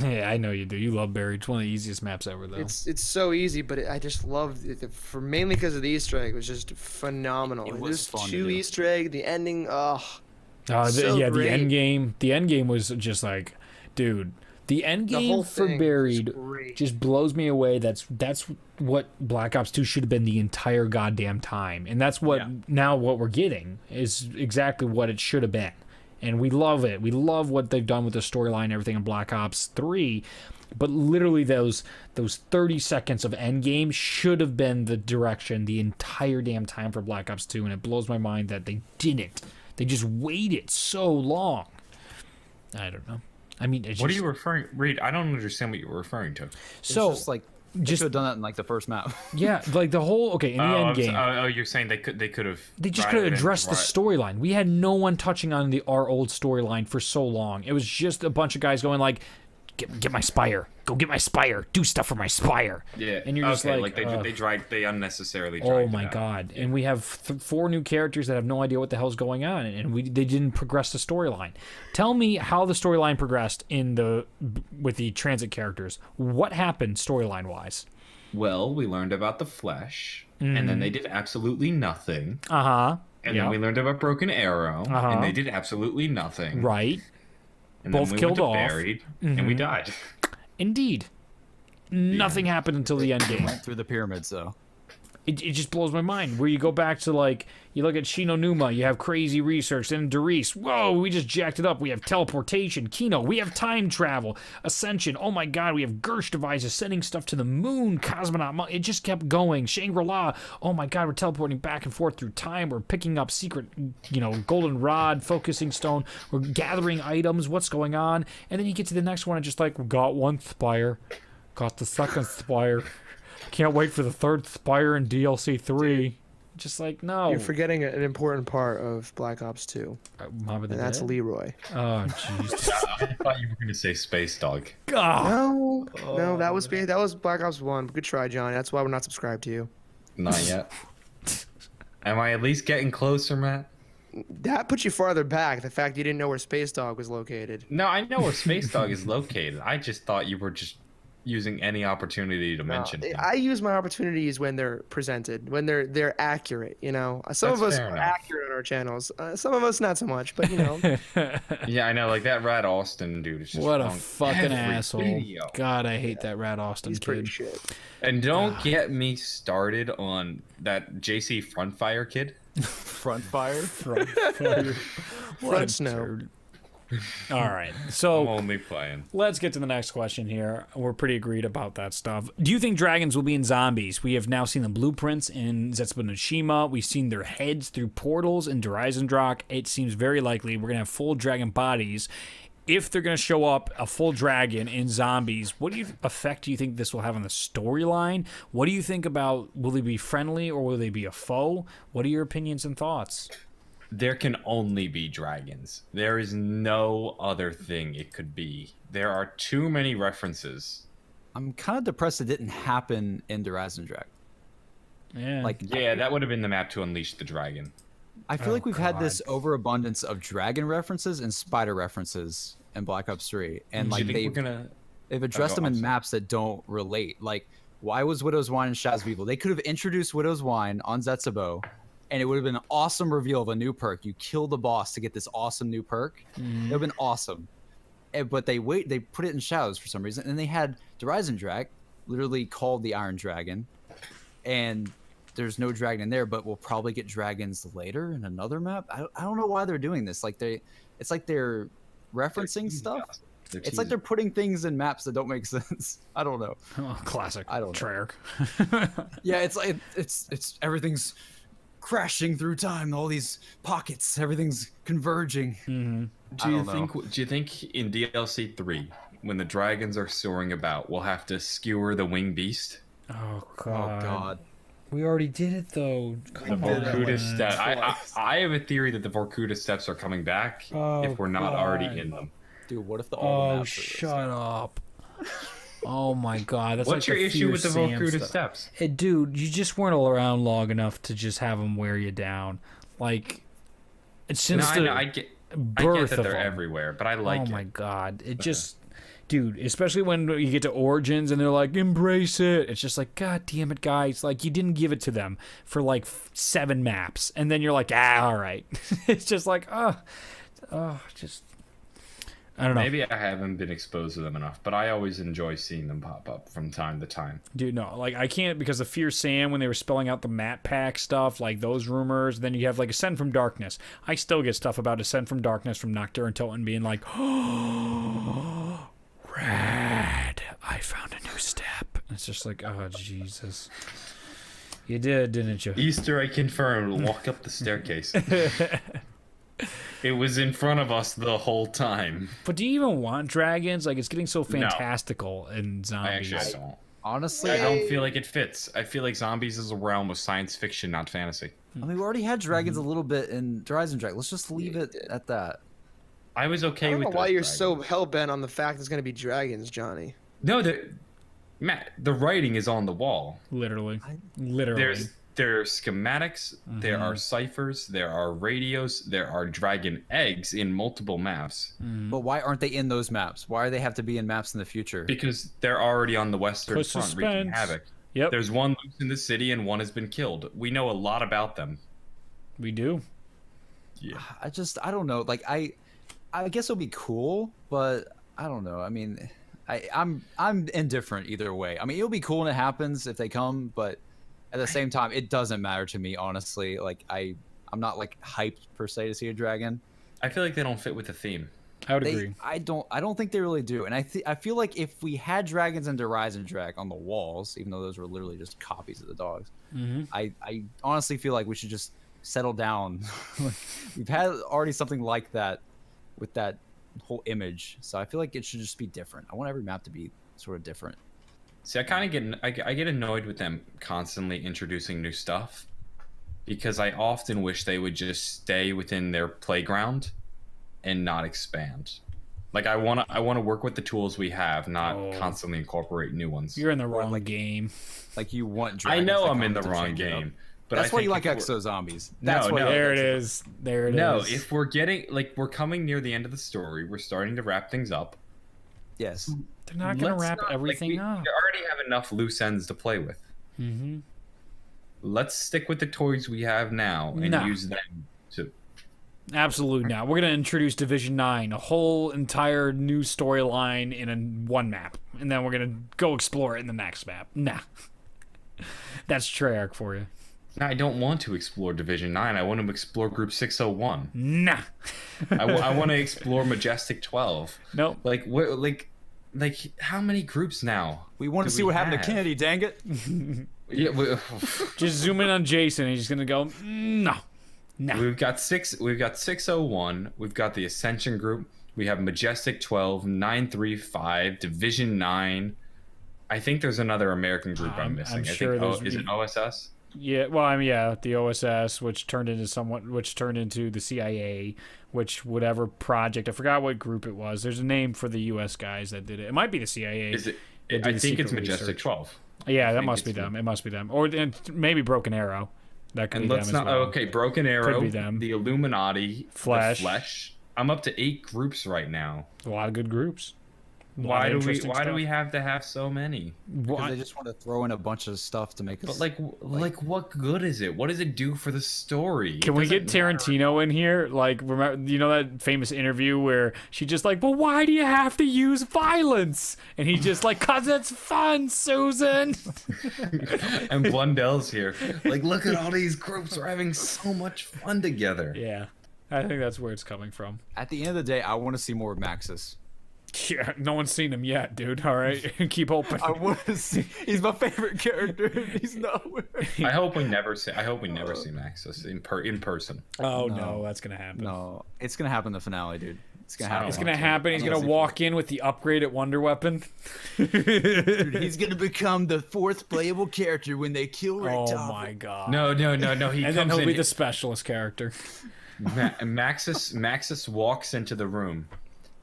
yeah, I know you do. You love Buried. It's one of the easiest maps ever, though. It's so easy, but I just loved it for mainly because of the Easter egg. It was just phenomenal. It was Just fun to 2 do. Easter egg, the ending. Oh, so yeah, great. the end game. The end game was just like, dude. The end the game whole for thing Buried was great. just blows me away. That's what Black Ops 2 should have been the entire goddamn time, and that's what now what we're getting is exactly what it should have been, and we love it. We love what they've done with the storyline and everything in Black Ops 3, but literally those 30 seconds of end game should have been the direction the entire damn time for Black Ops 2, and it blows my mind that they didn't. They just waited so long. I don't know. I mean, it's What are just, you referring? Reed, I don't understand what you're referring to. so It's just like, they just- should have done that in like the first map. yeah, like the whole in the end game. You're saying they could have. They just could have addressed the storyline. We had no one touching on our old storyline for so long. It was just a bunch of guys going like, get my spire. Go get my spire. Do stuff for my spire. Yeah. And you're just like they unnecessarily oh dragged my it out. god. And we have 4 new characters that have no idea what the hell's going on, and they didn't progress the storyline. Tell me how the storyline progressed with the transit characters. What happened storyline wise? Well, we learned about the flesh, and then they did absolutely nothing. And then we learned about Broken Arrow, and they did absolutely nothing. Right. And Both then we killed went to off. Buried, and we died. Indeed. Nothing happened until the end game. Went through the pyramids, though. It just blows my mind. Where you go back to, like, you look at Shinonuma, you have crazy research. Then Darius, whoa, we just jacked it up. We have teleportation. Kino, we have time travel. Ascension, oh my god, we have Gersh devices sending stuff to the moon. Cosmonaut, it just kept going. Shangri-La, oh my god, we're teleporting back and forth through time. We're picking up secret, golden rod, focusing stone. We're gathering items. What's going on? And then you get to the next one and just like, we got 1 spire. Got the 2nd spire. Can't wait for the 3rd spire in DLC 3. Just like, no. You're forgetting an important part of Black Ops 2. And that's Leroy. Oh, jeez. I thought you were going to say Space Dog. No, that was Black Ops 1. Good try, John. That's why we're not subscribed to you. Not yet. Am I at least getting closer, Matt? That put you farther back. The fact you didn't know where Space Dog was located. No, I know where Space Dog is located. I just thought you were just using any opportunity to mention it. I use my opportunities when they're presented, when they're accurate. Some of us are accurate on our channels. Some of us not so much, but Yeah, I know. Like that Rad Austin dude is just what a wrong fucking every asshole. video. God, I hate that Rad Austin He's kid. pretty shit. And don't get me started on that JC Frontfire kid. Front fire. Front snow. All right, I'm so only playing. let's get to the next question here. We're pretty agreed about that stuff. Do you think dragons will be in zombies? We have now seen the blueprints in Zetsubo no Shima. We've seen their heads through portals in Drak. It seems very likely we're going to have full dragon bodies. If they're going to show up a full dragon in zombies, what effect do you think this will have on the storyline? What do you think about, will they be friendly or will they be a foe? What are your opinions and thoughts? There can only be dragons. There is no other thing it could be. There are too many references. I'm kind of depressed it didn't happen in Drak. Yeah. Yeah, that would have been the map to unleash the dragon. I feel like we've had this overabundance of dragon references and spider references in Black Ops 3, and like they've addressed them in maps that don't relate. Like, why was Widow's Wine in Shadows of Evil? They could have introduced Widow's Wine on Zetsubo, and it would have been an awesome reveal of a new perk. You kill the boss to get this awesome new perk. It would have been awesome. But they put it in Shadows for some reason, and they had Drak, literally called the Iron Dragon, and there's no dragon in there, but we'll probably get dragons later in another map. I don't know why they're doing this. It's like they're referencing stuff. It's like they're putting things in maps that don't make sense. I don't know. Oh, classic. I don't know. Treyarch. Yeah, it's like it's everything's crashing through time. All these pockets, everything's converging. Mm-hmm. Do you think in DLC 3, when the dragons are soaring about, we'll have to skewer the winged beast? Oh Oh god. We already did it though. The Vorkuta steps. I have a theory that the Vorkuta steps are coming back if we're not already in them. Dude, what if the Oh, shut up. Oh my god. That's What's like your issue with the Vorkuta steps? Hey, dude, you just weren't around long enough to just have them wear you down. Like, it's since I get birth that of they're them. everywhere, but I like it. Oh my god. It just... Dude, especially when you get to Origins and they're like, embrace it. It's just like, god damn it, guys. Like, you didn't give it to them for like 7 maps. And then you're like, all right. It's just like, just... I don't know. Maybe I haven't been exposed to them enough, but I always enjoy seeing them pop up from time to time. Dude, no, like I can't, because of Fear Sam, when they were spelling out the map pack stuff, like those rumors, then you have like Ascend from Darkness. I still get stuff about Ascend from Darkness from Nocturne Toten being like, oh, rad, I found a new step. It's just like, oh, Jesus. You did, didn't you? Easter, I confirmed. Walk up the staircase. It was in front of us the whole time. But do you even want dragons? Like, it's getting so fantastical in zombies. I don't. Honestly, I don't feel like it fits. I feel like zombies is a realm of science fiction, not fantasy. I mean, we already had dragons a little bit in Drak. Let's just leave it at that. I was I okay don't with know why those you're dragons. so hell bent on the fact it's gonna be dragons, Johnny. No, Matt, the writing is on the wall. Literally. There's schematics, there are ciphers, there are radios, there are dragon eggs in multiple maps. But why aren't they in those maps? Why do they have to be in maps in the future? Because they're already on the western Put front wreaking suspense. havoc. Yep. There's one loose in the city and one has been killed. We know a lot about them. We do. Yeah. I don't know. Like I guess it'll be cool, but I don't know. I mean, I'm indifferent either way. I mean, it'll be cool when it happens if they come, but at the same time, it doesn't matter to me, honestly. Like I'm not like hyped per se to see a dragon. I feel like they don't fit with the theme. I would agree. I don't think they really do. And I feel like if we had dragons and Horizon Drag on the walls, even though those were literally just copies of the dogs, I honestly feel like we should just settle down. We've had already something like that with that whole image, so I feel like it should just be different. I want every map to be sort of different. See, I get annoyed with them constantly introducing new stuff because I often wish they would just stay within their playground and not expand. Like I want to work with the tools we have, not constantly incorporate new ones. You're in the wrong game. Like you want I dragons know to I'm come in the to wrong change it up. game. But That's I why think you like if we're- Exo Zombies. No, That's why no. There it is. There it is. No, if we're getting we're coming near the end of the story, we're starting to wrap things up. Yes. They're not going to Let's wrap not- everything we up. already have enough loose ends to play with. Mm-hmm. Let's stick with the toys we have now and No. use them to. Absolutely not. We're going to introduce Division 9, a whole entire new storyline in one map. And then we're going to go explore it in the next map. Nah. That's Treyarch for you. No, I don't want to explore Division 9. I want to explore Group 601. Nah. I want to explore Majestic 12. Nope. Like how many groups now? We want to do see we what happened to have? Kennedy, dang it. Yeah, Just zoom in on Jason and he's going to go, no. Nah. we've got 601. We've got the Ascension group. We have Majestic 12, 935, Division 9. I think there's another American group I'm missing. I'm I sure think, there's- is it OSS? Yeah, well, I mean, yeah, the OSS, which turned into the CIA, which whatever project, I forgot what group it was. There's a name for the U.S. guys that did it. It might be the CIA. Is it? They do I the think it's secret Majestic research. 12. Yeah, I that think must be it's them. It must be them, or and maybe Broken Arrow. That could And be let's them not. as well. Okay, Broken Arrow, be them. the Illuminati, Flesh. The Flesh. I'm up to 8 groups right now. A lot of good groups. A lot Why of do interesting we stuff. have to have so many? Because they just want to throw in a bunch of stuff to make us. But like what good is it? What does it do for the story? Can we get Tarantino in here? Like, remember, you know that famous interview where she just like, well, why do you have to use violence? And he's just like, 'cause it's fun, Susan. And Blundell's here. Like, look at all these groups. We're having so much fun together. Yeah, I think that's where it's coming from. At the end of the day, I want to see more of Maxis. Yeah, no one's seen him yet, dude. All right, keep hoping. I want to see. He's my favorite character. He's nowhere. I hope we never see Maxis in person. Oh no, that's gonna happen. No, it's gonna happen in the finale, dude. It's gonna happen. It's gonna happen. He's gonna walk in with the upgraded Wonder Weapon. Dude, he's gonna become the 4th playable character when they kill Rick Oh Toffel. my god. No. He And comes then he'll in. be the specialist character. Maxis walks into the room,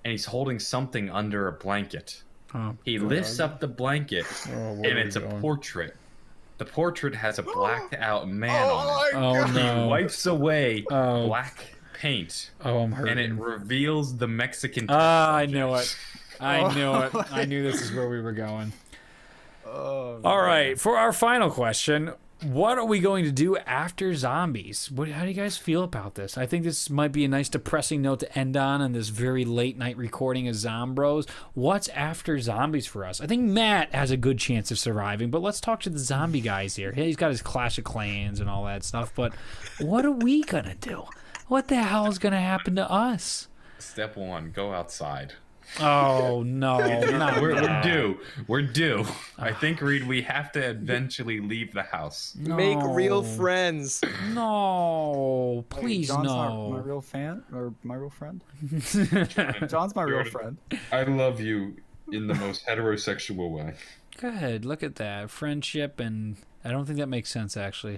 and he's holding something under a blanket. Oh, He lifts up the blanket, and it's a portrait. The portrait has a blacked out man on it. Oh He no. wipes away Oh. black paint, Oh, I'm and it hurting. reveals the Mexican. I knew it. I knew it. I knew this is where we were going. Oh, All right, for our final question, what are we going to do after zombies? How do you guys feel about this? I think this might be a nice depressing note to end on this very late night recording of Zombroz. What's after zombies for us? I think Matt has a good chance of surviving, but let's talk to the zombie guys here. He's got his Clash of Clans and all that stuff, but what are we going to do? What the hell is going to happen to us? Step 1: go outside. Oh, no. not We're that. due. We're due. I think, Reed, we have to eventually leave the house. Make real No. friends. No, Wait, please John's not no. my real fan or my real friend. John's my real friend. I love you in the most heterosexual way. Good. Look at that friendship, and I don't think that makes sense actually.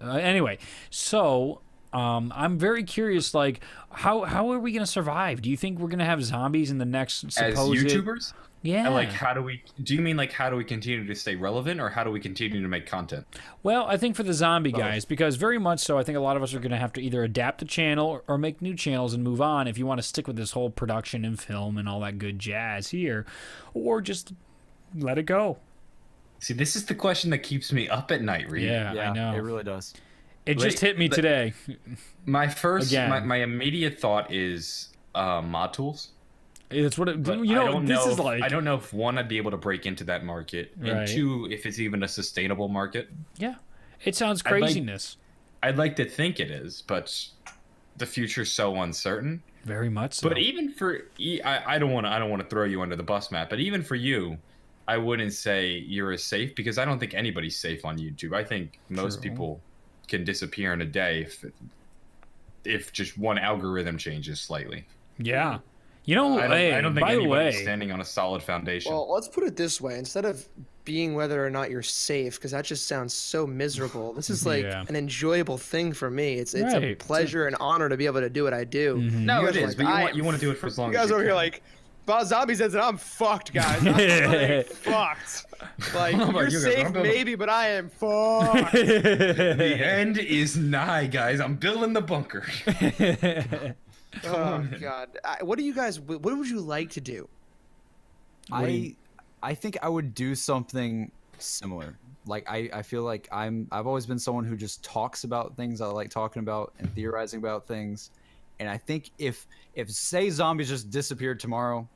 Anyway, so I'm very curious, like, how are we going to survive? Do you think we're going to have zombies in the next supposed... As YouTubers? Yeah. And, like, do you mean, like, how do we continue to stay relevant, or how do we continue to make content? Well, I think for the zombie guys, because very much so, I think a lot of us are going to have to either adapt the channel or make new channels and move on if you want to stick with this whole production and film and all that good jazz here, or just let it go. See, this is the question that keeps me up at night, Reed. Yeah, I know. It really does. It just hit me today. My immediate thought is mod tools. It's what is like. I don't know if one, I'd be able to break into that market, and two, if it's even a sustainable market. Yeah, it sounds craziness. I'd like to think it is, but the future's so uncertain. Very much so. But even for, I don't want to throw you under the bus, Matt. But even for you, I wouldn't say you're as safe, because I don't think anybody's safe on YouTube. I think most people can disappear in a day if just one algorithm changes slightly. Yeah. You know, I don't think anybody's standing on a solid foundation. Well, let's put it this way. Instead of being whether or not you're safe, because that just sounds so miserable, this is like an enjoyable thing for me. It's a pleasure and honor to be able to do what I do. No, it is, but you want to do it for as long as you can. You guys over here like, about zombies says that I'm fucked, guys. I'm really fucked. Like, you're safe maybe, but I am fucked. The end is nigh, guys. I'm building the bunker. Oh God! What do you guys? What would you like to do? I think I would do something similar. Like I feel like I've always been someone who just talks about things I like talking about and theorizing about things. And I think if say zombies just disappeared tomorrow,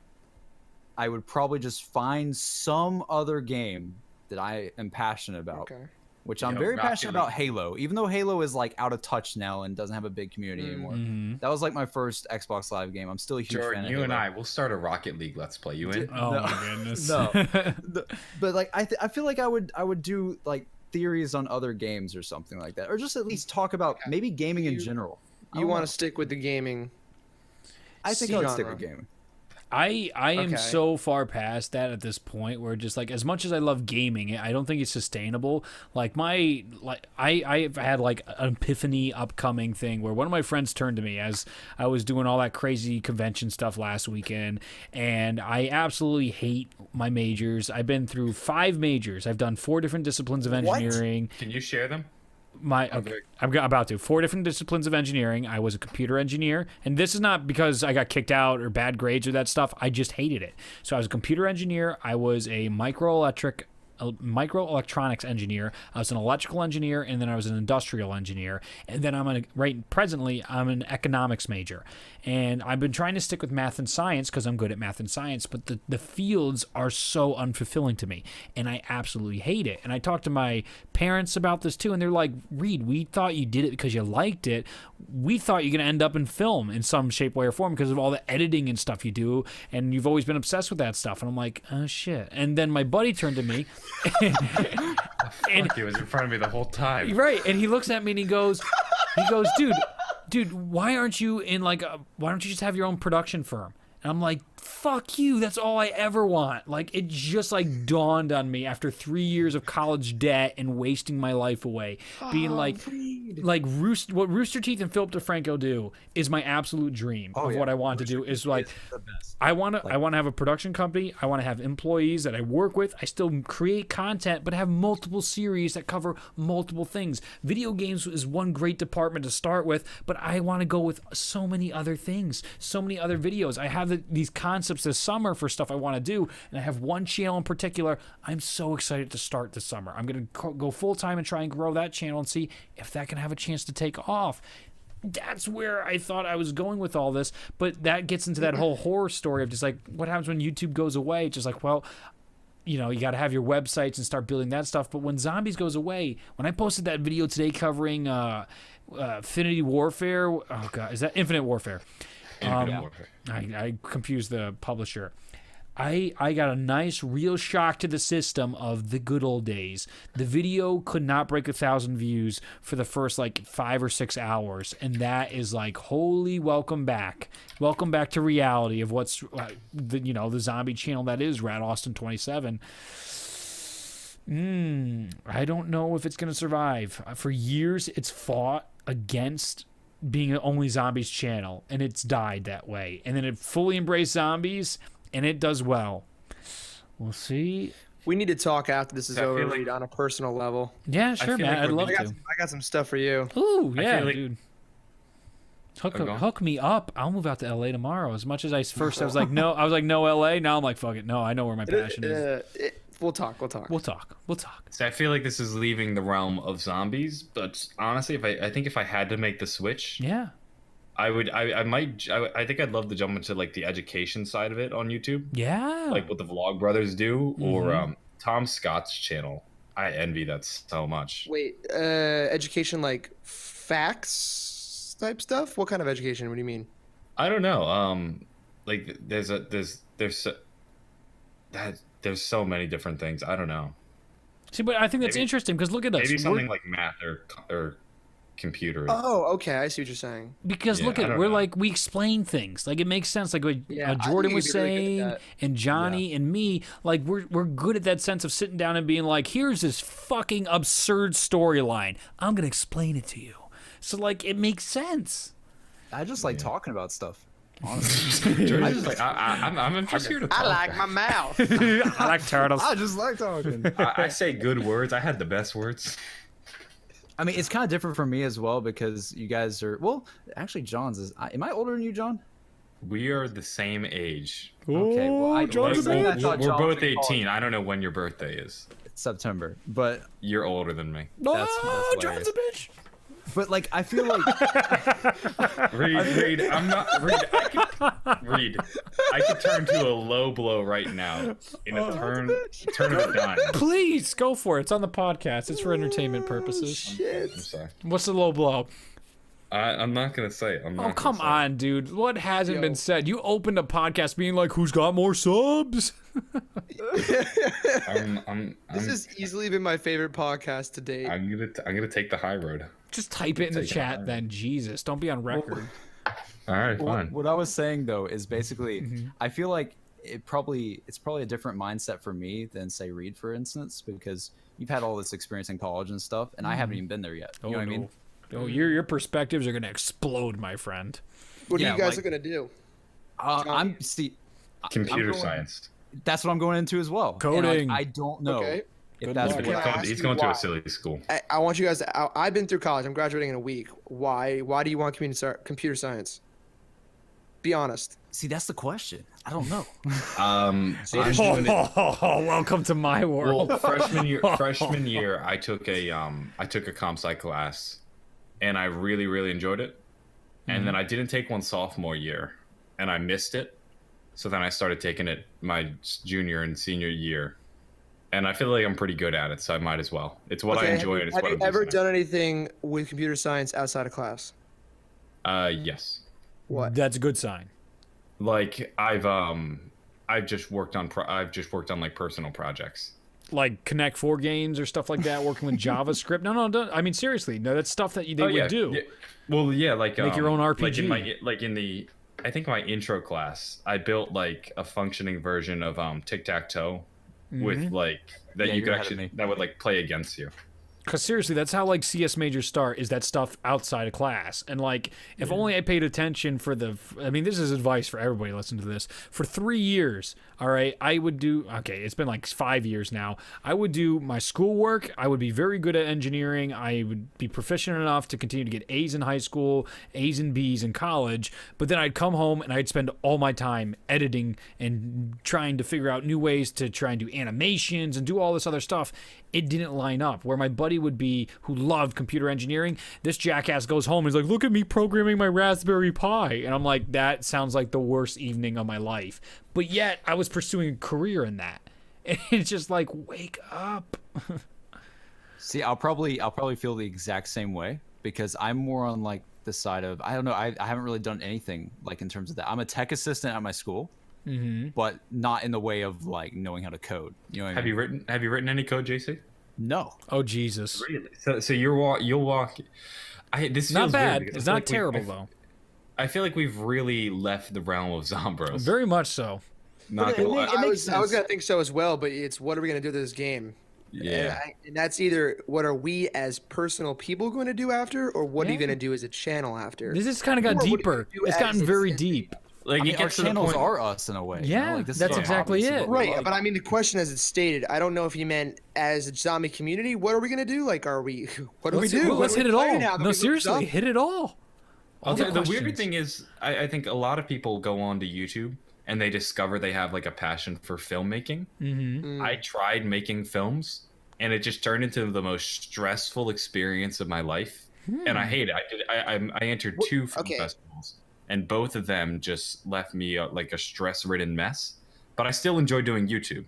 I would probably just find some other game that I am passionate about. Okay. Which I'm very passionate about Halo, even though Halo is like out of touch now and doesn't have a big community anymore. That was like my first Xbox Live game. I'm still a huge fan of Halo. You and I, we'll start a Rocket League Let's Play. You in? Oh my goodness. No. But like I feel like I would do like theories on other games or something like that, or just at least talk about maybe gaming in general. You want to stick with the gaming? I think I'd stick with gaming. I am so far past that at this point where just like as much as I love gaming, I don't think it's sustainable. Like I've had like an epiphany upcoming thing where one of my friends turned to me as I was doing all that crazy convention stuff last weekend, and I absolutely hate my majors. I've been through 5 majors. I've done 4 different disciplines of engineering. What? Can you share them? I'm about to. 4 different disciplines of engineering. I was a computer engineer, and this is not because I got kicked out or bad grades or that stuff. I just hated it. So I was a computer engineer. I was a microelectronics engineer. I was an electrical engineer, and then I was an industrial engineer. And then presently I'm an economics major. And I've been trying to stick with math and science because I'm good at math and science, but the fields are so unfulfilling to me, and I absolutely hate it. And I talked to my parents about this too, and they're like, Reed, we thought you did it because you liked it. We thought you're going to end up in film in some shape, way, or form because of all the editing and stuff you do, and you've always been obsessed with that stuff. And I'm like, oh, shit. And then my buddy turned to me. And he was in front of me the whole time. Right, and he looks at me and he goes, dude, why don't you just have your own production firm? And I'm like, fuck you, that's all I ever want. Like, it just like dawned on me after 3 years of college debt and wasting my life away, being what Rooster Teeth and Philip DeFranco do is my absolute dream of what I want to do. Is like, I want to have a production company. I want to have employees that I work with. I still create content, but have multiple series that cover multiple things. Video games is one great department to start with, but I want to go with so many other things, so many other videos. I have these concepts this summer for stuff I want to do, and I have one channel in particular I'm so excited to start this summer. I'm going to go full-time and try and grow that channel and see if that can have a chance to take off. That's where I thought I was going with all this, but that gets into that whole horror story of just like, what happens when YouTube goes away? It's just like, well, you know, you got to have your websites and start building that stuff. But when zombies goes away, when I posted that video today covering Infinity Warfare, oh God, is that Infinite Warfare? I confused the publisher. I got a nice real shock to the system of the good old days. The video could not break 1,000 views for the first like 5 or 6 hours, and that is like, holy welcome back to reality of what's the zombie channel that is Rad Austin 27. I don't know if it's gonna survive. For years it's fought against being an only zombies channel, and it's died that way. And then it fully embraced zombies, and it does well. We'll see. We need to talk after this is over, like, Reed, on a personal level. Yeah, sure, man. like I'd love I to. got some stuff for you. Ooh, yeah, like- dude. Hook me up. I'll move out to LA tomorrow. As much as I was like, no, no LA. Now I'm like, fuck it. No, I know where my passion is. We'll talk. We'll talk. So I feel like this is leaving the realm of zombies, but honestly, I think if I had to make the switch, Yeah. I think I'd love to jump into like the education side of it on YouTube, Yeah. like what the Vlog Brothers do, or Tom Scott's channel. I envy that so much. Wait, education like facts type stuff? What kind of education? What do you mean? I don't know. Like there's so many different things. I don't know. See, but I think that's interesting because look at us. Maybe something like math or computer. Oh, okay. I see what you're saying. Because look at it, we're like, we explain things. Like, it makes sense. Like what Jordan was saying, and Johnny and me, like, we're good at that sense of sitting down and being like, here's this fucking absurd storyline. I'm going to explain it to you. So, like, it makes sense. I just like talking about stuff. Honestly. I'm just here to talk. I like my mouth. I like turtles. I just like talking. I say good words. I had the best words. I mean, it's kind of different for me as well because you guys are, well, actually, John's is, am I older than you, John? We are the same age. Okay, well, We're both 18. I don't know when your birthday is. It's September, but You're older than me. that's John's a bitch. But like, I feel like Reed, I'm not Reed. I could turn to a low blow right now in a turn of a dime. Please go for it. It's on the podcast. It's for entertainment purposes. Shit. I'm sorry. What's the low blow? I'm not gonna say it. Oh, come on, dude. What hasn't been said? You opened a podcast being like, who's got more subs? This has easily been my favorite podcast to date. I'm gonna take the high road. Just type it in the chat then. Jesus, don't be on record. All right, fine. what I was saying though is basically, I feel like it's probably a different mindset for me than say Reed, for instance, because you've had all this experience in college and stuff, and I haven't even been there yet. You know what I mean? Oh, your perspectives are gonna explode, my friend. What are you guys gonna do? Computer science. That's what I'm going into as well. Coding. And I don't know. Okay. If that's luck. what He's going to a silly school. I want you guys to. I've been through college. I'm graduating in a week. Why do you want computer science? Be honest. See, that's the question. I don't know. Welcome to my world. Well, freshman year, I took a comp sci class, and I really, really enjoyed it. And then I didn't take one sophomore year, and I missed it. So then I started taking it my junior and senior year, and I feel like I'm pretty good at it, so I might as well. It's what I enjoy, and it's what I'm Have you ever done anything with computer science outside of class? Yes. What? That's a good sign. Like I've just worked on like personal projects. Like Connect 4 games or stuff like that, working with JavaScript. No, don't. I mean, seriously, no, that's stuff that they would do. Yeah. Well, yeah, like make your own RPG. I think my intro class, I built like a functioning version of tic-tac-toe with like that you could actually that would like play against you. Because seriously, that's how like CS majors start, is that stuff outside of class. And like, if only I paid attention for I mean, this is advice for everybody listening to this. For 3 years, all right, I would do, okay, it's been like 5 years now. I would do my schoolwork. I would be very good at engineering. I would be proficient enough to continue to get A's in high school, A's and B's in college. But then I'd come home and I'd spend all my time editing and trying to figure out new ways to try and do animations and do all this other stuff. It didn't line up. Where my buddy would be, who loved computer engineering, this jackass goes home and he's like, look at me programming my Raspberry Pi. And I'm like, that sounds like the worst evening of my life. But yet I was pursuing a career in that. And it's just like, wake up. See, I'll probably feel the exact same way because I'm more on like the side of, I don't know, I haven't really done anything like in terms of that. I'm a tech assistant at my school. But not in the way of like knowing how to code. You know what I mean? Have you written any code, JC? No. Oh Jesus. Really? So you'll walk. This not feels bad. Weird it's not terrible though. I feel like we've really left the realm of Zombroz. Very much so. Not gonna lie. I was gonna think so as well, but it's what are we gonna do to this game? Yeah. And that's either what are we as personal people going to do after, or what are you going to do as a channel after? This has kind of got Or what are you deeper. gonna do It's as gotten a very city? deep. Like I mean, it our gets to the channels point. are us in a way. Yeah, like, this that's is our exactly hobby, so it. what we Right, like. but I mean, the question as it's stated, I don't know if you meant as a zombie community. What are we gonna do? Like, what do we do? Let's What hit are it we all. playing now that No, we looked seriously, up? hit it all. All The weird questions. thing is, I think a lot of people go onto YouTube and they discover they have like a passion for filmmaking. Mm-hmm. I tried making films, and it just turned into the most stressful experience of my life, and I hate it. I entered two film okay. festivals, and both of them just left me like a stress-ridden mess. But I still enjoy doing YouTube.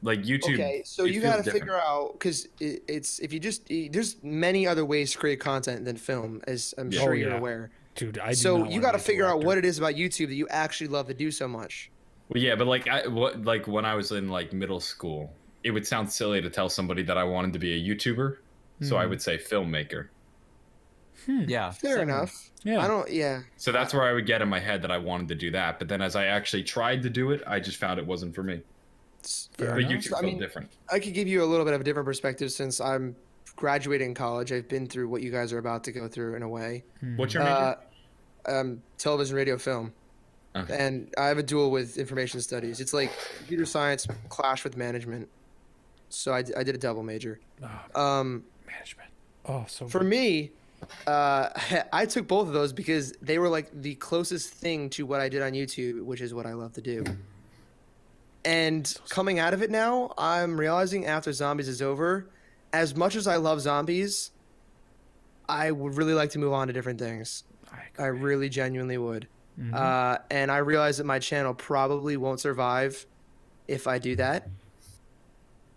Like YouTube. Okay, so it you feels got to different. figure out, because it's if you just there's many other ways to create content than film, as I'm Yeah. sure Oh, you're yeah. aware. Dude, I do So not you wanna got to be a figure out director. what it is about YouTube that you actually love to do so much. Well, yeah, but like when I was in like middle school, it would sound silly to tell somebody that I wanted to be a YouTuber, so I would say filmmaker. Yeah, Fair same. enough. Yeah. I don't. Yeah. So that's where I would get in my head that I wanted to do that. But then as I actually tried to do it, I just found it wasn't for me. Yeah. But YouTube I felt mean, different. I could give you a little bit of a different perspective since I'm graduating college. I've been through what you guys are about to go through in a way. What's your major? Television, radio, film. Okay. And I have a dual with information studies. It's like computer science clash with management. So I did a double major. Management. Oh, so For me, I took both of those because they were like the closest thing to what I did on YouTube, which is what I love to do. And coming out of it now, I'm realizing after Zombies is over, as much as I love zombies, I would really like to move on to different things. I really genuinely would. And I realize that my channel probably won't survive if I do that.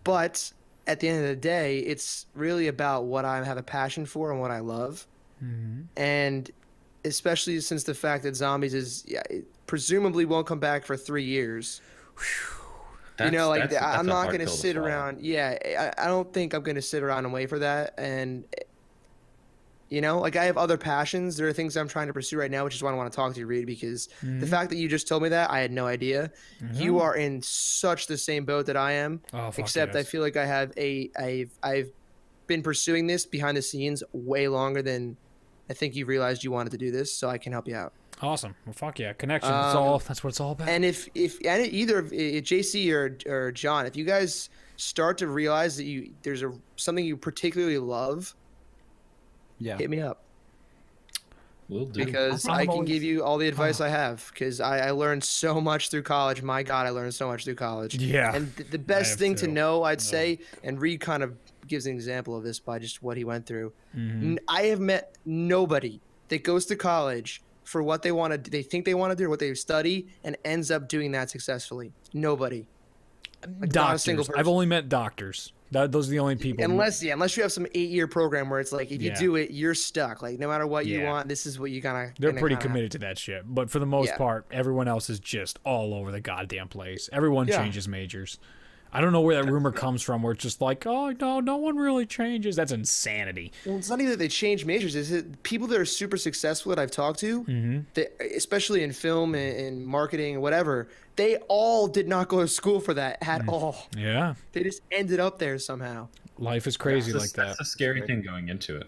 But at the end of the day, it's really about what I have a passion for and what I love. And especially since the fact that Zombies is it presumably won't come back for 3 years. I'm not going to sit around. Yeah, I don't think I'm going to sit around and wait for that. And I have other passions. There are things I'm trying to pursue right now, which is why I want to talk to you, Reed, because the fact that you just told me that, I had no idea. You are in such the same boat that I am, except I feel like I've been pursuing this behind the scenes way longer than I think you realized you wanted to do this, so I can help you out. Awesome. Well, fuck yeah, connection. That's what it's all about. And if either of JC or John, if you guys start to realize that there's something you particularly love, Yeah. hit me up. Will do. Because I can give you all the advice I have, because I learned so much through college. My God, I learned so much through college. Yeah. And the best have thing to too. know, I'd say, and Reed kind of gives an example of this by just what he went through. I have met nobody that goes to college for what they want to, they think they want to do, or what they study, and ends up doing that successfully. Nobody. Like, not a single Doctors. person. I've only met doctors. Those are the only people. Unless you have some 8-year program where it's like, if you do it, you're stuck. Like, no matter what you Yeah. want, this is what you gotta. They're gonna pretty kinda committed to that shit. But for the most Yeah. part, everyone else is just all over the goddamn place. Everyone Yeah. changes majors. I don't know where that rumor comes from where it's just like, oh, no one really changes. That's insanity. Well, it's not even that they change majors. Is it people that are super successful that I've talked to, that, especially in film and marketing and whatever, they all did not go to school for that at all. Yeah. They just ended up there somehow. Life is crazy like that. That's the scary thing going into it.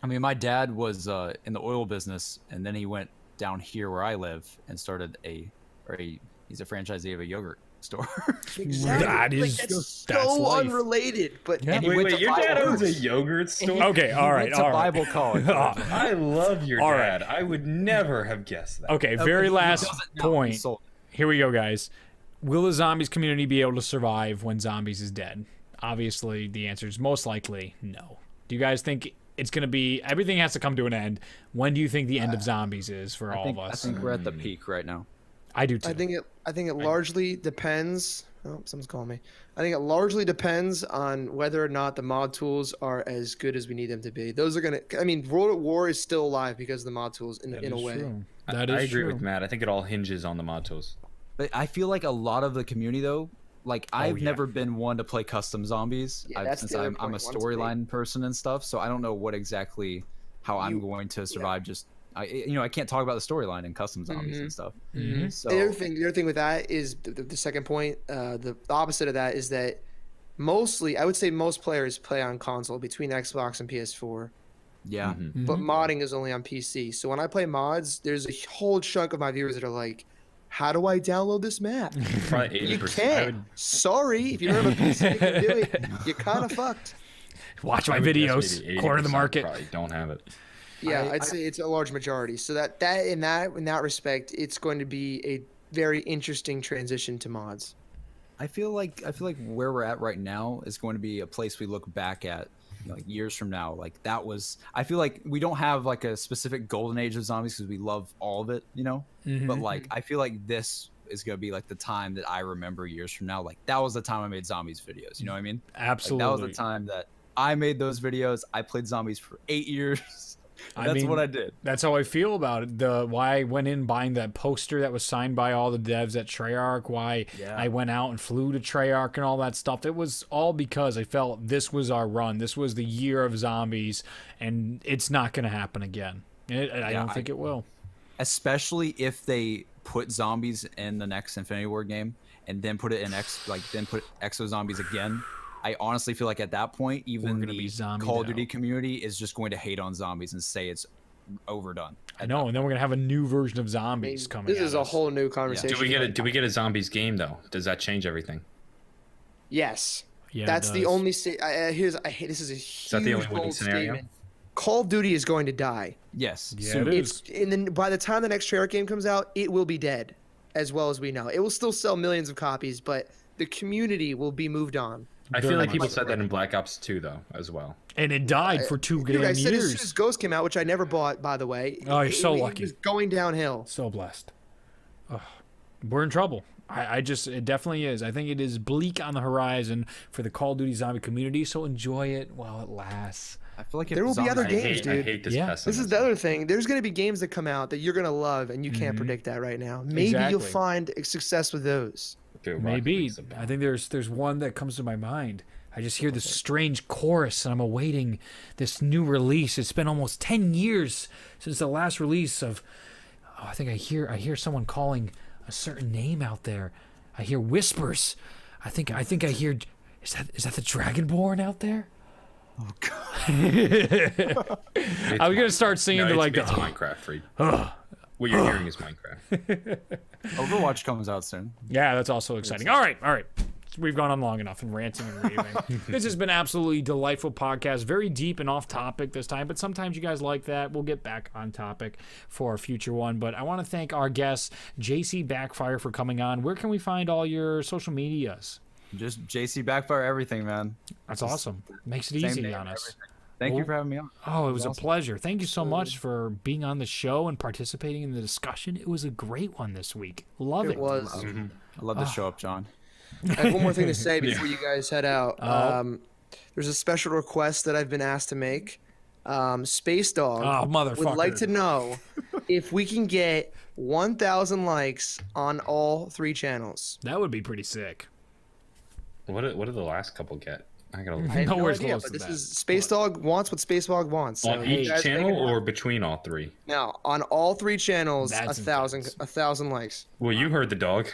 I mean, my dad was in the oil business, and then he went down here where I live and started he's a franchisee of a yogurt store. That is that's that's so life. unrelated. But Yeah. And he went to your dad Bible- owns a yogurt store? Okay, all right, went to all right. Bible college. I love your All dad. I would never have guessed that. Okay, very He last doesn't now. He point. sold it. Here we go, guys. Will the zombies community be able to survive when zombies is dead? Obviously, the answer is most likely no. Do you guys think it's going to be everything has to come to an end? When do you think the end of zombies is for all of us? I think we're at the peak right now. I do too. I think it largely depends. Oh, someone's calling me. I think it largely depends on whether or not the mod tools are as good as we need them to be. Those are gonna. I mean, World at War is still alive because of the mod tools in a way. True. I That is agree true. with Matt. I think it all hinges on the mod tools. But I feel like a lot of the community, though, like I've yeah. never been one to play custom zombies. Yeah, that's Since the other I'm a point I wanted to make. storyline person and stuff, so I don't know what exactly how I'm going to survive. Just I can't talk about the storyline and custom zombies and stuff. So The other thing with that is the second point. The opposite of that is that mostly, I would say most players play on console between Xbox and PS4. Yeah. But modding is only on PC. So when I play mods, there's a whole chunk of my viewers that are like, how do I download this map? Probably 80%. You can't. Sorry, if you don't have a PC, you can do it. You're kind of fucked. Watch my videos. Corner of the market. Probably don't have it. Yeah, I'd say it's a large majority. So that in that respect, it's going to be a very interesting transition to mods. I feel like where we're at right now is going to be a place we look back at, like years from now. Like that was, I feel like we don't have like a specific golden age of zombies because we love all of it, you know. But like I feel like this is gonna be like the time that I remember years from now. Like that was the time I made zombies videos. You know what I mean? Absolutely. Like, that was the time that I made those videos. I played zombies for 8 years. That's what I did. That's how I feel about it. Why I went in buying that poster that was signed by all the devs at Treyarch, why I went out and flew to Treyarch and all that stuff. It was all because I felt this was our run. This was the year of zombies, and it's not going to happen again. I don't think it will. Especially if they put zombies in the next Infinity Ward game and then put it in then put Exo Zombies again. I honestly feel like at that point, even the Call of Duty community is just going to hate on zombies and say it's overdone. I know, and then we're gonna have a new version of zombies coming. This is a whole new conversation. Do we get a zombies game though? Does that change everything? Yes. Yeah, that's the only. This is a huge bold statement. Call of Duty is going to die. Yes. Yeah, it is. And then by the time the next Treyarch game comes out, it will be dead, as well as we know. It will still sell millions of copies, but the community will be moved on. I feel like people said that in Black Ops 2 though, as well. And it died for 2 damn I said years. as soon as Ghost came out, which I never bought, by the way. Oh, you're so lucky. It was going downhill. So blessed. We're in trouble. It definitely is. I think it is bleak on the horizon for the Call of Duty zombie community, so enjoy it while it lasts. I feel like there will be other games, dude. I hate this pessimism. This is the other thing. There's going to be games that come out that you're going to love, and you can't predict that right now. Maybe you'll find success with those. Maybe. I think there's one that comes to my mind. I just hear this strange chorus, and I'm awaiting this new release. It's been almost 10 years since the last release of. Oh, I think I hear someone calling a certain name out there. I hear whispers. I think I hear. Is that the Dragonborn out there? Oh God! I was gonna start singing to like it's Minecraft, Freed. What you're hearing is Minecraft. Overwatch comes out soon. Yeah, that's also exciting. All right. We've gone on long enough and ranting and raving. This has been absolutely delightful podcast. Very deep and off topic this time, but sometimes you guys like that. We'll get back on topic for a future one. But I want to thank our guest, JCbackfire, for coming on. Where can we find all your social medias? Just JCbackfire everything, man. That's awesome. Makes it easy on us. Thank you for having me on. Oh, it was a pleasure. Thank you so much for being on the show and participating in the discussion. It was a great one this week. Love it. It was. I love to show up, John. I have one more thing to say before you guys head out. There's a special request that I've been asked to make. Space Dog would like to know if we can get 1,000 likes on all 3 channels. That would be pretty sick. What did the last couple get? I have no idea, but this is Space Dog wants what Space Dog wants. So on each channel or between all 3? No, on all 3 channels, 1,000 likes. Well, you heard the dog.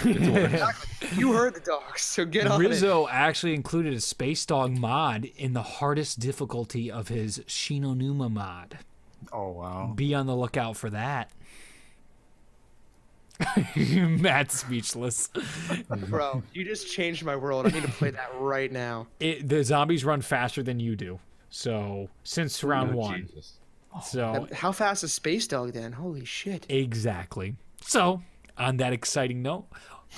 You heard the dog, so get on it. Rizzo actually included a Space Dog mod in the hardest difficulty of his Shinonuma mod. Oh, wow. Be on the lookout for that. Matt's speechless. Bro, you just changed my world. I need to play that right now. The zombies run faster than you do. So, since round 1. Jesus. So, how fast is Space Dog then? Holy shit. Exactly. So, on that exciting note,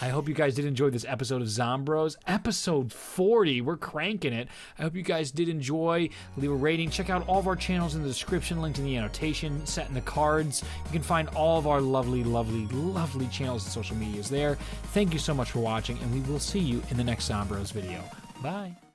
I hope you guys did enjoy this episode of Zombroz. Episode 40. We're cranking it. I hope you guys did enjoy. Leave a rating. Check out all of our channels in the description, linked in the annotation, set in the cards. You can find all of our lovely, lovely, lovely channels and social medias there. Thank you so much for watching, and we will see you in the next Zombroz video. Bye.